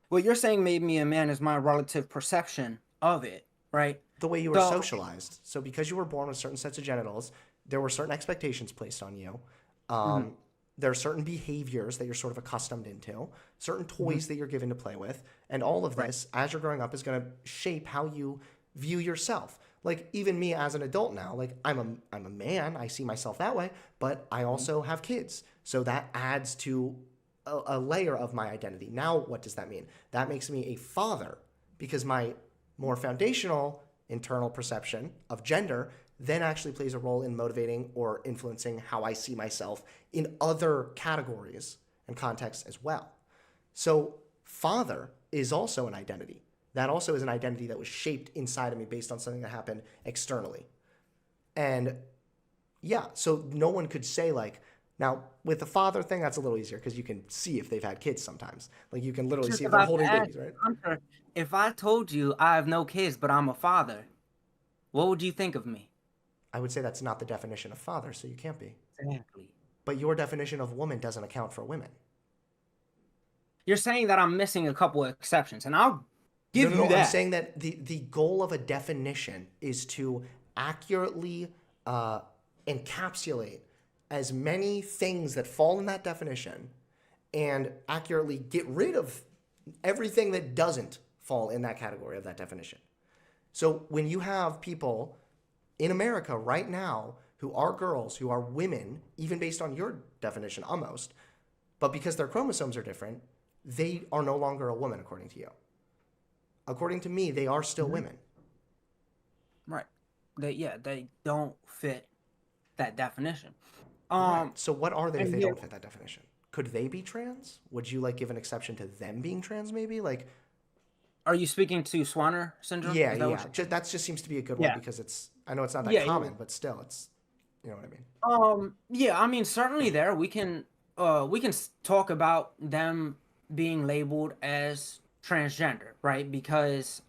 B: What you're saying made me a man is my relative perception of it, right?
A: the way you were
B: So,
A: socialized. So because you were born with certain sets of genitals, there were certain expectations placed on you.
B: mhm,
A: Um, there are certain behaviors that you're sort of accustomed into, certain
B: mhm,
A: toys that you're given to play with, and all of
B: right.
A: this, as you're growing up, is going to shape how you view yourself. Like even me as an adult now, like I'm a man, I see myself that way, but I
B: Mhm.
A: also have kids, so that adds to a layer of my identity. Now, what does that mean? That makes me a father because my more foundational internal perception of gender then actually plays a role in motivating or influencing how I see myself in other categories and contexts as well. So, father is also an identity. That also is an identity that was shaped inside of me based on something that happened externally. And yeah, so no one could say, like, Now, with the father thing, that's a little easier because you can see if they've had kids sometimes. Like you can literally
B: Just
A: see if they're
B: about to
A: holding
B: ask
A: babies, right?
B: Hunter, if I told you I have no kids, but I'm a father, what would you think of me?
A: I would say that's not the definition of father, so you can't be.
B: Exactly.
A: But your definition of woman doesn't account for women.
B: You're saying that I'm missing a couple of exceptions, and I'll
A: No,
B: give
A: no,
B: you
A: no. I'm
B: that.
A: saying that the goal of a definition is to accurately uh, encapsulate as many things that fall in that definition and accurately get rid of everything that doesn't fall in that category of that definition. So when you have people in America right now who are girls, who are women, even based on your definition almost, but because their chromosomes are different, they are no longer a woman according to you. According to me, they are still
B: Mhm.
A: women.
B: Right. They don't fit that definition.
A: Right.
B: Um,
A: So what are they if
B: and
A: they
B: yeah,
A: don't fit that definition? Could they be trans? Would you like give an exception to them being trans maybe? Like
B: are you speaking to Swanner syndrome?
A: yeah,
B: Is that what
A: yeah.
B: you're
A: That just seems to be a good one
B: Yeah.
A: because it's I know it's not that
B: Yeah, yeah.
A: common, but still it's you know what I mean.
B: Yeah, I mean, certainly there we can talk about them being labeled as transgender, right? Because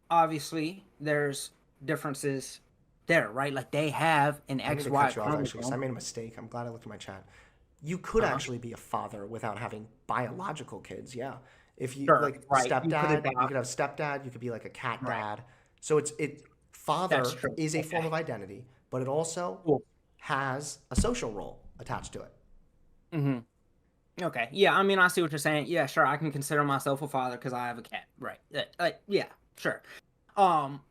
B: obviously there's differences there, right? Like they have an
A: I need to
B: XY
A: cut you off actually because I
B: chromosome.
A: made a mistake. I'm glad I looked at my chat. You could
B: Uh-huh.
A: actually be a father without having biological kids. Yeah. If you
B: Sure,
A: like
B: right. You could
A: stepdad, you
B: adopt.
A: could have stepdad, you could be like a cat
B: Right.
A: dad. So it's
B: That's
A: father
B: true.
A: is a form
B: Okay.
A: of identity, but it also
B: Cool.
A: has a social role attached to it.
B: hmm Okay. Yeah, I mean, I see what you're saying. Yeah, sure. I can consider myself a father because I have a cat. Right. Yeah, sure. Um,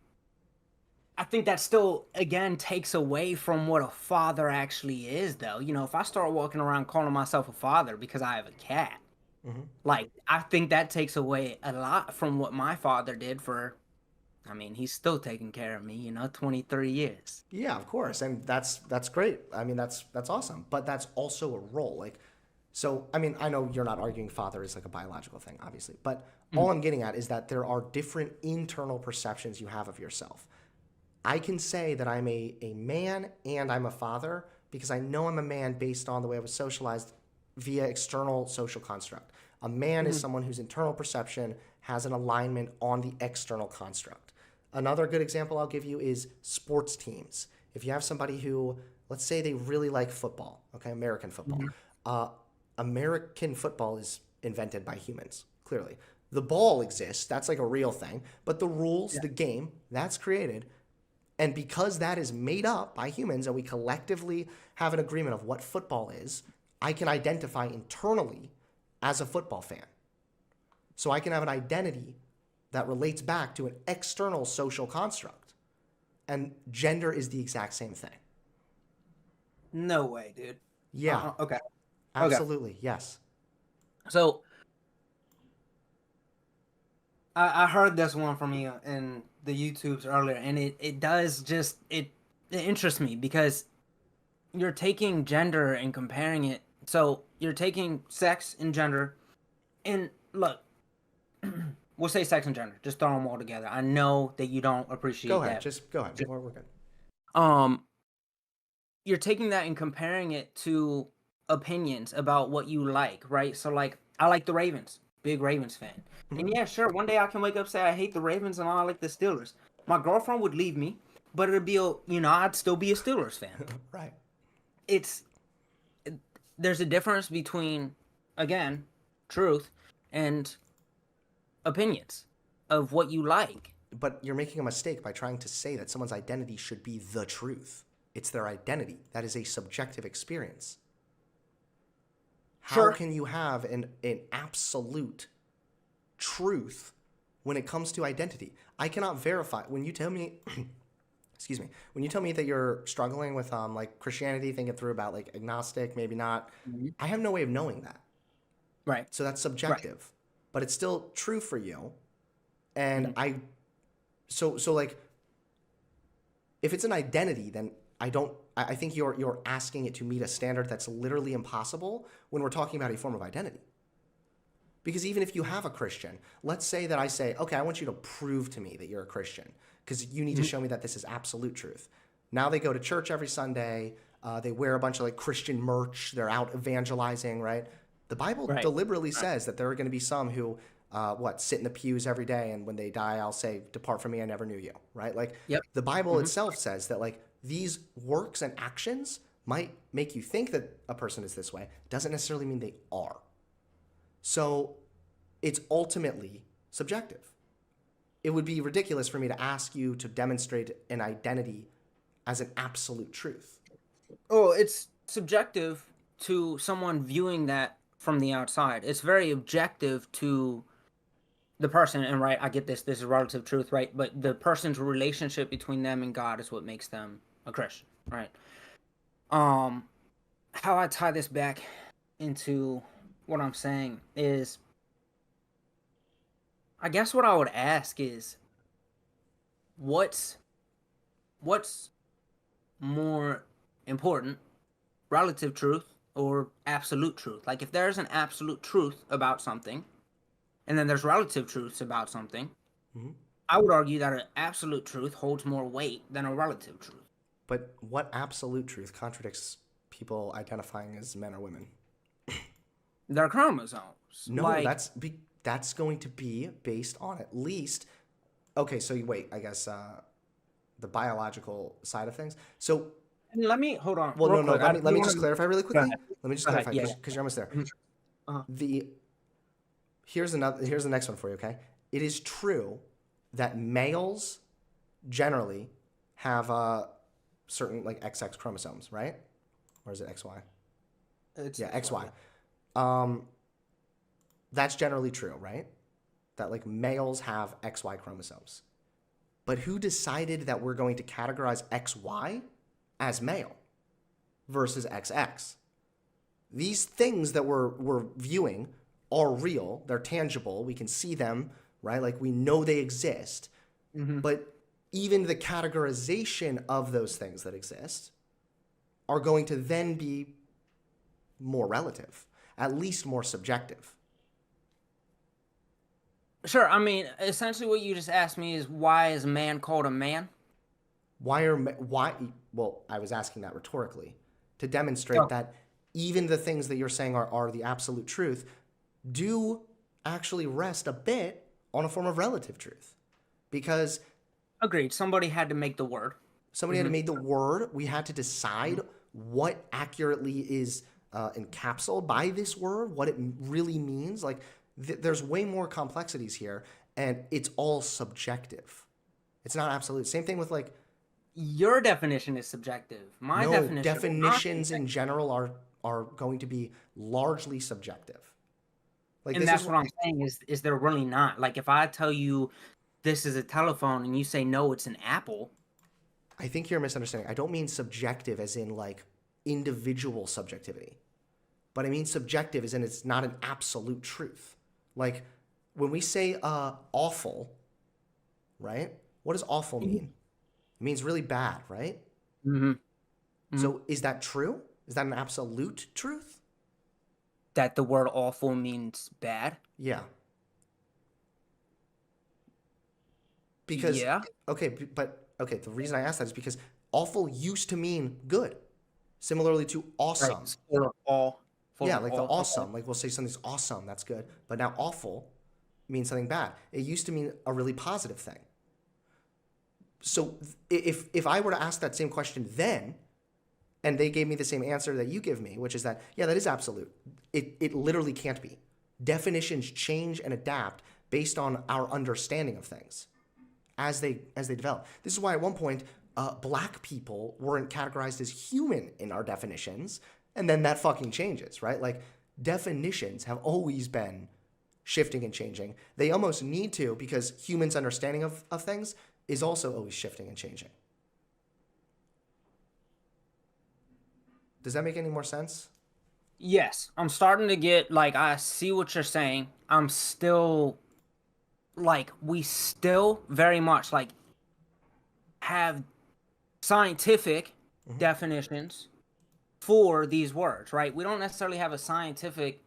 B: I think that still again takes away from what a father actually is, though. You know, if I start walking around calling myself a father because I have a cat,
A: Hmm.
B: like I think that takes away a lot from what my father did for, I mean, he's still taking care of me, 23 years.
A: Yeah, of course, and that's great. I mean, that's awesome. But that's also a role. Like, so I mean, I know you're not arguing father is like a biological thing, obviously, but all
B: Mm,
A: I'm getting at is that there are different internal perceptions you have of yourself. I can say that I'm a man and I'm a father because I know I'm a man based on the way I was socialized via external social construct. A man is
B: mhm,
A: someone whose internal perception has an alignment on the external construct. Another good example I'll give you is sports teams. If you have somebody who, let's say they really like football, okay, American football.
B: mhm.
A: Uh, American football is invented by humans, clearly. The ball exists, that's like a real thing, but the rules,
B: Yeah.
A: the game, that's created and because that is made up by humans and we collectively have an agreement of what football is, I can identify internally as a football fan. So I can have an identity that relates back to an external social construct. And gender is the exact same thing.
B: No way, dude.
A: Yeah,
B: Okay. Okay.
A: absolutely. Yes.
B: So I heard this one from you in the YouTubes earlier, and it does just it interests me because you're taking gender and comparing it. So you're taking sex and gender, and look, we'll say sex and gender. Just throw them all together. I know that you don't
A: Go
B: appreciate
A: ahead.
B: that.
A: Just go ahead.
B: Just,
A: We're good.
B: um, you're taking that and comparing it to opinions about what you like, right? So like, I like the Ravens, big Ravens fan, and
A: Hmm.
B: yeah, sure, one day I can wake up say I hate the Ravens and I like the Steelers. My girlfriend would leave me, but it'd be I'd still be a Steelers fan.
A: Right.
B: It's there's a difference between again truth and opinions of what you like.
A: But you're making a mistake by trying to say that someone's identity should be the truth. It's their identity. That is a subjective experience. How
B: Sure.
A: can you have an absolute truth when it comes to identity? I cannot verify when you tell me excuse me, when you tell me that you're struggling with like Christianity, thinking through about like agnostic, maybe not,
B: Mhm.
A: I have no way of knowing that.
B: Right.
A: So that's
B: Right.
A: subjective. But it's still true for you. And
B: Mhm.
A: so like if it's an identity, then I don't. I think you're asking it to meet a standard that's literally impossible when we're talking about a form of identity. Because even if you have a Christian, let's say that I say, okay, I want you to prove to me that you're a Christian because you need to
B: Mhm.
A: show me that this is absolute truth. Now they go to church every Sunday. They wear a bunch of like Christian merch. They're out evangelizing, right? The Bible
B: Right.
A: deliberately
B: Right.
A: says that there are going to be some who, sit in the pews every day, and when they die, I'll say, "Depart from me, I never knew you." Right? Like
B: Yep.
A: the Bible
B: Hmm.
A: itself says that like these works and actions might make you think that a person is this way. Doesn't necessarily mean they are. So it's ultimately subjective. It would be ridiculous for me to ask you to demonstrate an identity as an absolute truth.
B: Oh, it's subjective to someone viewing that from the outside. It's very objective to the person, and right, I get this. This is relative truth, right? But the person's relationship between them and God is what makes them a Christian, right? Um, how I tie this back into what I'm saying is, I guess what I would ask is, what's what's more important, relative truth or absolute truth? Like, if there's an absolute truth about something, and then there's relative truths about something,
A: Mhm.
B: I would argue that an absolute truth holds more weight than a relative truth.
A: But what absolute truth contradicts people identifying as men or women?
B: Their chromosomes,
A: No,
B: like,
A: that's going to be based on at least. Okay, so you wait. I guess the biological side of things. So,
B: and let me hold on
A: well,
B: real
A: no, no.
B: quick.
A: Let
B: I
A: me let
B: do
A: me
B: want
A: just
B: to
A: clarify really
B: go
A: quickly.
B: ahead.
A: Let me just
B: Go ahead.
A: clarify
B: Yeah.
A: because you're almost there.
B: Mhm. Uh-huh.
A: The Here's the next one for you. Okay, it is true that males generally have certain like XX chromosomes, right? Or is it XY?
B: It's
A: Yeah,
B: X, Y,
A: XY.
B: yeah.
A: Um, that's generally true, right? That like males have XY chromosomes. But who decided that we're going to categorize XY as male versus XX? These things that we're viewing are real, they're tangible, we can see them, right? Like we know they exist.
B: Mm-hmm.
A: But even the categorization of those things that exist are going to then be more relative, at least more subjective.
B: Sure. I mean, essentially, what you just asked me is, why is man called a man?
A: Why? Well, I was asking that rhetorically to demonstrate
B: Oh,
A: that even the things that you're saying are the absolute truth do actually rest a bit on a form of relative truth, because
B: agreed. Somebody had to make the word.
A: somebody had
B: Mm-hmm.
A: made the word. We had to
B: Hmm.
A: decide what accurately is encapsulated by this word, what it really means. Like, there's way more complexities here, and it's all subjective. It's not absolute. Same thing with like,
B: Your definition is subjective. My
A: no,
B: definition is not
A: definitions in
B: subjective.
A: general are going to be largely subjective. Like
B: And
A: this is
B: that's
A: what
B: what I'm saying is they're really not. Like, if I tell you this is a telephone and you say no, it's an apple.
A: I think you're misunderstanding. I don't mean subjective as in like individual subjectivity, but I mean subjective as in it's not an absolute truth. Like when we say awful, right? What does awful mean? It means really bad, right?
B: Mm-hmm. Hmm.
A: So is that true? Is that an absolute truth?
B: That the word awful means bad.
A: Yeah. Because
B: Yeah.
A: okay, but okay, the reason I asked that is because awful used to mean good. Similarly to
B: Right.
A: awesome.
B: It's full of all. Full
A: Yeah,
B: of
A: like the
B: all. Okay.
A: awesome. Like we'll say something's awesome, that's good. But now awful means something bad. It used to mean a really positive thing. So if I were to ask that same question then, and they gave me the same answer that you give me, which is that yeah, that is absolute. It literally can't be. Definitions change and adapt based on our understanding of things as they develop. This is why at one point black people weren't categorized as human in our definitions, and then that fucking changes, right? Like definitions have always been shifting and changing. They almost need to because humans' understanding of things is also always shifting and changing. Does that make any more sense?
B: Yes, I'm starting to get, like, I see what you're saying. I'm still like, we still very much like have scientific definitions for these words, right? We don't necessarily have a scientific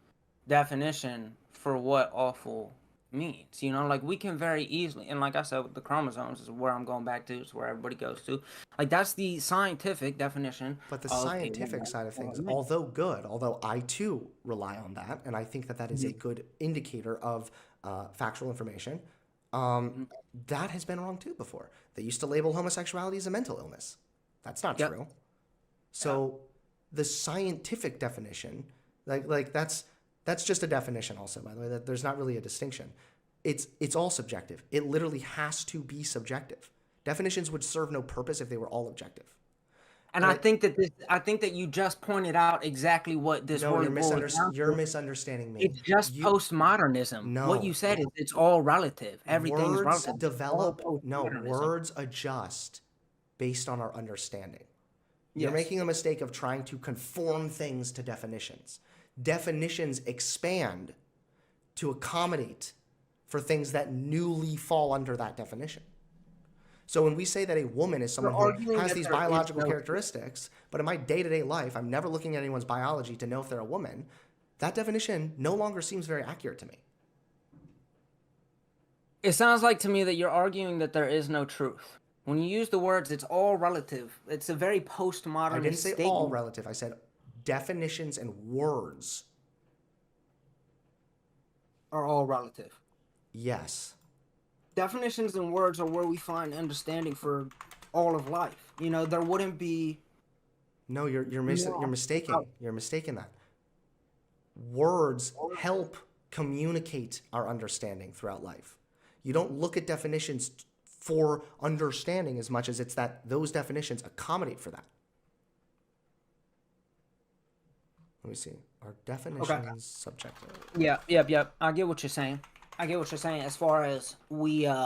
B: definition for what awful means. Like we can very easily, and like I said, with the chromosomes is where I'm going back to, is where everybody goes to. Like that's the scientific definition
A: But the
B: of a
A: scientific
B: woman
A: side of
B: or a
A: things,
B: man.
A: although good, although I too rely on that, and I think that that is a
B: Mhm,
A: good indicator of factual information,
B: mhm.
A: that has been wrong too before. They used to label homosexuality as a mental illness. That's not
B: Yep.
A: true.
B: Yeah.
A: So the scientific definition, like that's just a definition also, by the way, that there's not really a distinction. It's all subjective. It literally has to be subjective. Definitions would serve no purpose if they were all objective.
B: And
A: And
B: I
A: I
B: think that you just pointed out exactly what this
A: no,
B: really boils down
A: you're
B: to.
A: misunderstanding me.
B: It's just
A: You
B: postmodernism. What you
A: no.
B: said is it's all relative. Everything is
A: Words
B: relative. It's all
A: develop, no,
B: postmodernism.
A: words adjust based on our understanding. You're
B: Yes.
A: making a mistake of trying to conform things to definitions. Definitions expand to accommodate for things that newly fall under that definition. So when we say that a woman is
B: You're
A: someone who
B: arguing
A: has
B: that
A: these
B: there is
A: biological
B: no.
A: characteristics, but in my day-to-day life, I'm never looking at anyone's biology to know if they're a woman, that definition no longer seems very accurate to me.
B: It sounds like to me that you're arguing that there is no truth. When you use the words, it's all relative. It's a very
A: I
B: postmodernist
A: didn't say all
B: statement.
A: relative. I said definitions and words.
B: Are all relative.
A: Yes.
B: Definitions and words are where we find understanding for all of life. There wouldn't be
A: No, you're
B: more
A: mistaking.
B: out.
A: You're mistaking that. Words help communicate our understanding throughout life. You don't look at definitions for understanding as much as it's that those definitions accommodate for that. Let me see. Are
B: Okay.
A: definitions subjective?
B: Yeah, yep, yep. I get what you're saying. I get what you're saying as far as
A: Meaning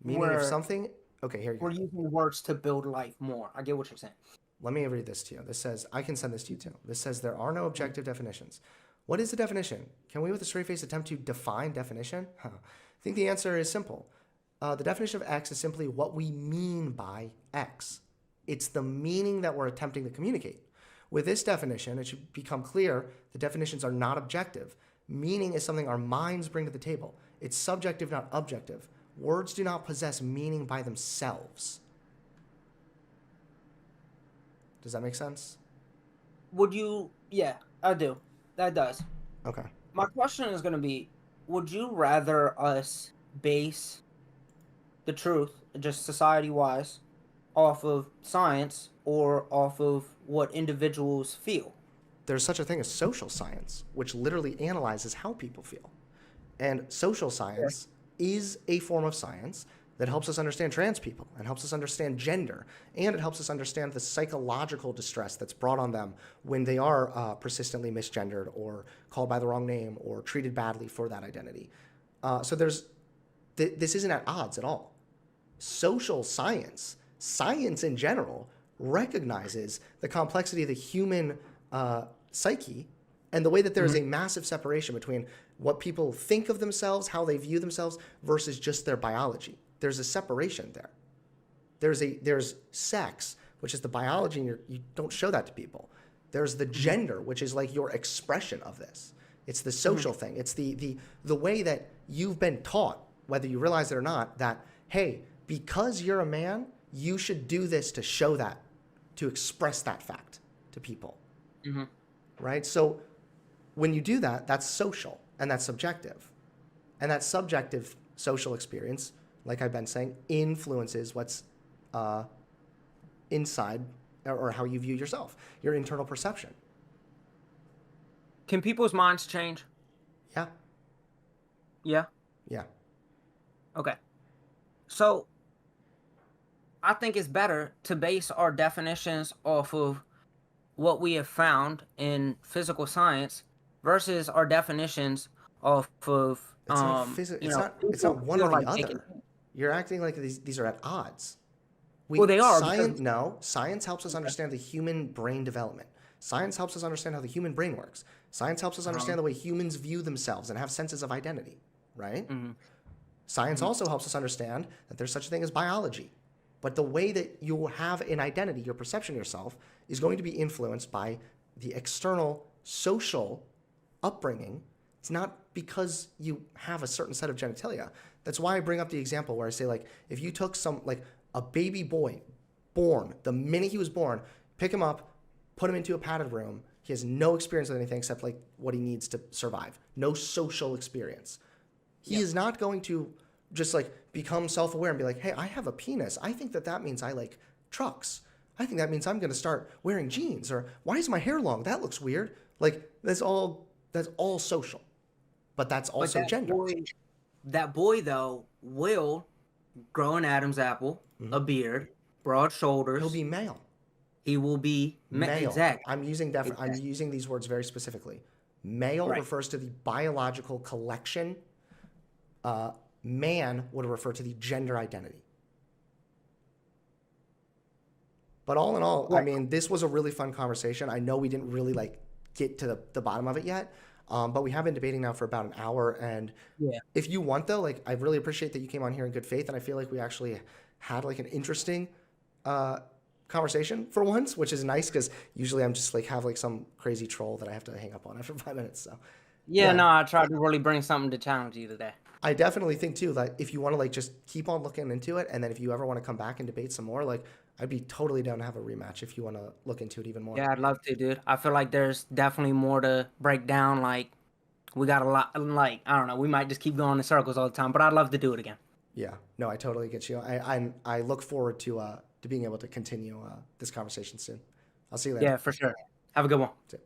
A: if
B: we're
A: something, okay, here you go.
B: we're using words to build life more. I get what you're saying.
A: Let me read this to you. This says, I can send this to you too. This says there are no objective definitions. What is the definition? Can we with a straight face attempt to define definition? Huh. I think the answer is simple. The definition of X is simply what we mean by X. It's the meaning that we're attempting to communicate. With this definition, it should become clear the definitions are not objective. Meaning is something our minds bring to the table. It's subjective, not objective. Words do not possess meaning by themselves. Does that make sense?
B: Would you? Yeah, I do. That does.
A: Okay.
B: My question is going to be, would you rather us base the truth, just society-wise, off of science or off of what individuals feel?
A: There's such a thing as social science, which literally analyzes how people feel. And social
B: Yeah.
A: science is a form of science that helps us understand trans people and helps us understand gender. And it helps us understand the psychological distress that's brought on them when they are persistently misgendered or called by the wrong name or treated badly for that identity. So this isn't at odds at all. Social science, science in general, recognizes the complexity of the human psyche and the way that there's
B: Mhm.
A: a massive separation between what people think of themselves, how they view themselves, versus just their biology. There's a separation there. There's sex, which is the biology, and you don't show that to people. There's the
B: Mhm.
A: gender, which is like your expression of this. It's the
B: Mhm.
A: social thing. It's the way that you've been taught, whether you realize it or not, that hey, because you're a man, you should do this to show that, to express that fact to people,
B: Mhm.
A: right? So when you do that, that's social and that's subjective. And that subjective social experience, like I've been saying, influences what's uh, inside or how you view yourself, your internal perception.
B: Can people's minds change?
A: Yeah,
B: Yeah.
A: yeah.
B: Okay. So I think it's better to base our definitions off of what we have found in physical science versus our definitions off of
A: It's not
B: people
A: one or
B: feel
A: the
B: like they can.
A: other. You're acting like these are at odds.
B: Well, they are because
A: Science helps us understand the human brain development. Science helps us understand how the human brain works. Science helps us
B: um,
A: understand the way humans view themselves and have senses of identity, right?
B: mhm,
A: Science
B: mhm,
A: also helps us understand that there's such a thing as biology. But the way that you have an identity, your perception of yourself, is going to be influenced by the external social upbringing, It's not because you have a certain set of genitalia. That's why I bring up the example where I say, like, if you took like a baby boy born, the minute he was born, pick him up, put him into a padded room, he has no experience with anything except like what he needs to survive, no social experience. He is not going to just like become self-aware and be like, hey, I have a penis. I think that means I like trucks. I think that means I'm going to start wearing jeans. Or why is my hair long? That looks weird. Like that's all social, but that's
B: But
A: also gender.
B: that boy though will grow an Adam's apple, a beard, broad
A: He'll
B: shoulders.
A: be male.
B: He will be
A: Male.
B: exactly.
A: I'm using these words very specifically. Male
B: Right.
A: refers to the biological collection. Man would refer to the gender identity. But all in all, I
B: Right.
A: mean, this was a really fun conversation. I know we didn't really like get to the bottom of it yet, but we have been debating now for about an hour. And
B: Yeah.
A: if you want though, like I really appreciate that you came on here in good faith, and I feel like we actually had like an interesting conversation for once, which is nice because usually I'm just like have like some crazy troll that I have to hang up on after 5 minutes. So
B: Yeah,
A: yeah,
B: no, I tried to really bring something to challenge you today.
A: I definitely think too that if you want to like just keep on looking into it, and then if you ever want to come back and debate some more, like I'd be totally down to have a rematch if you want to look into it even more.
B: Yeah, I'd love to, dude. I feel like there's definitely more to break down. Like, we got a lot, like, I don't know, we might just keep going in circles all the time, but I'd love to do it again.
A: Yeah, no, I totally get you. I look forward to being able to continue this conversation soon. I'll see you later.
B: Yeah, for sure. Have a good one.
A: See ya.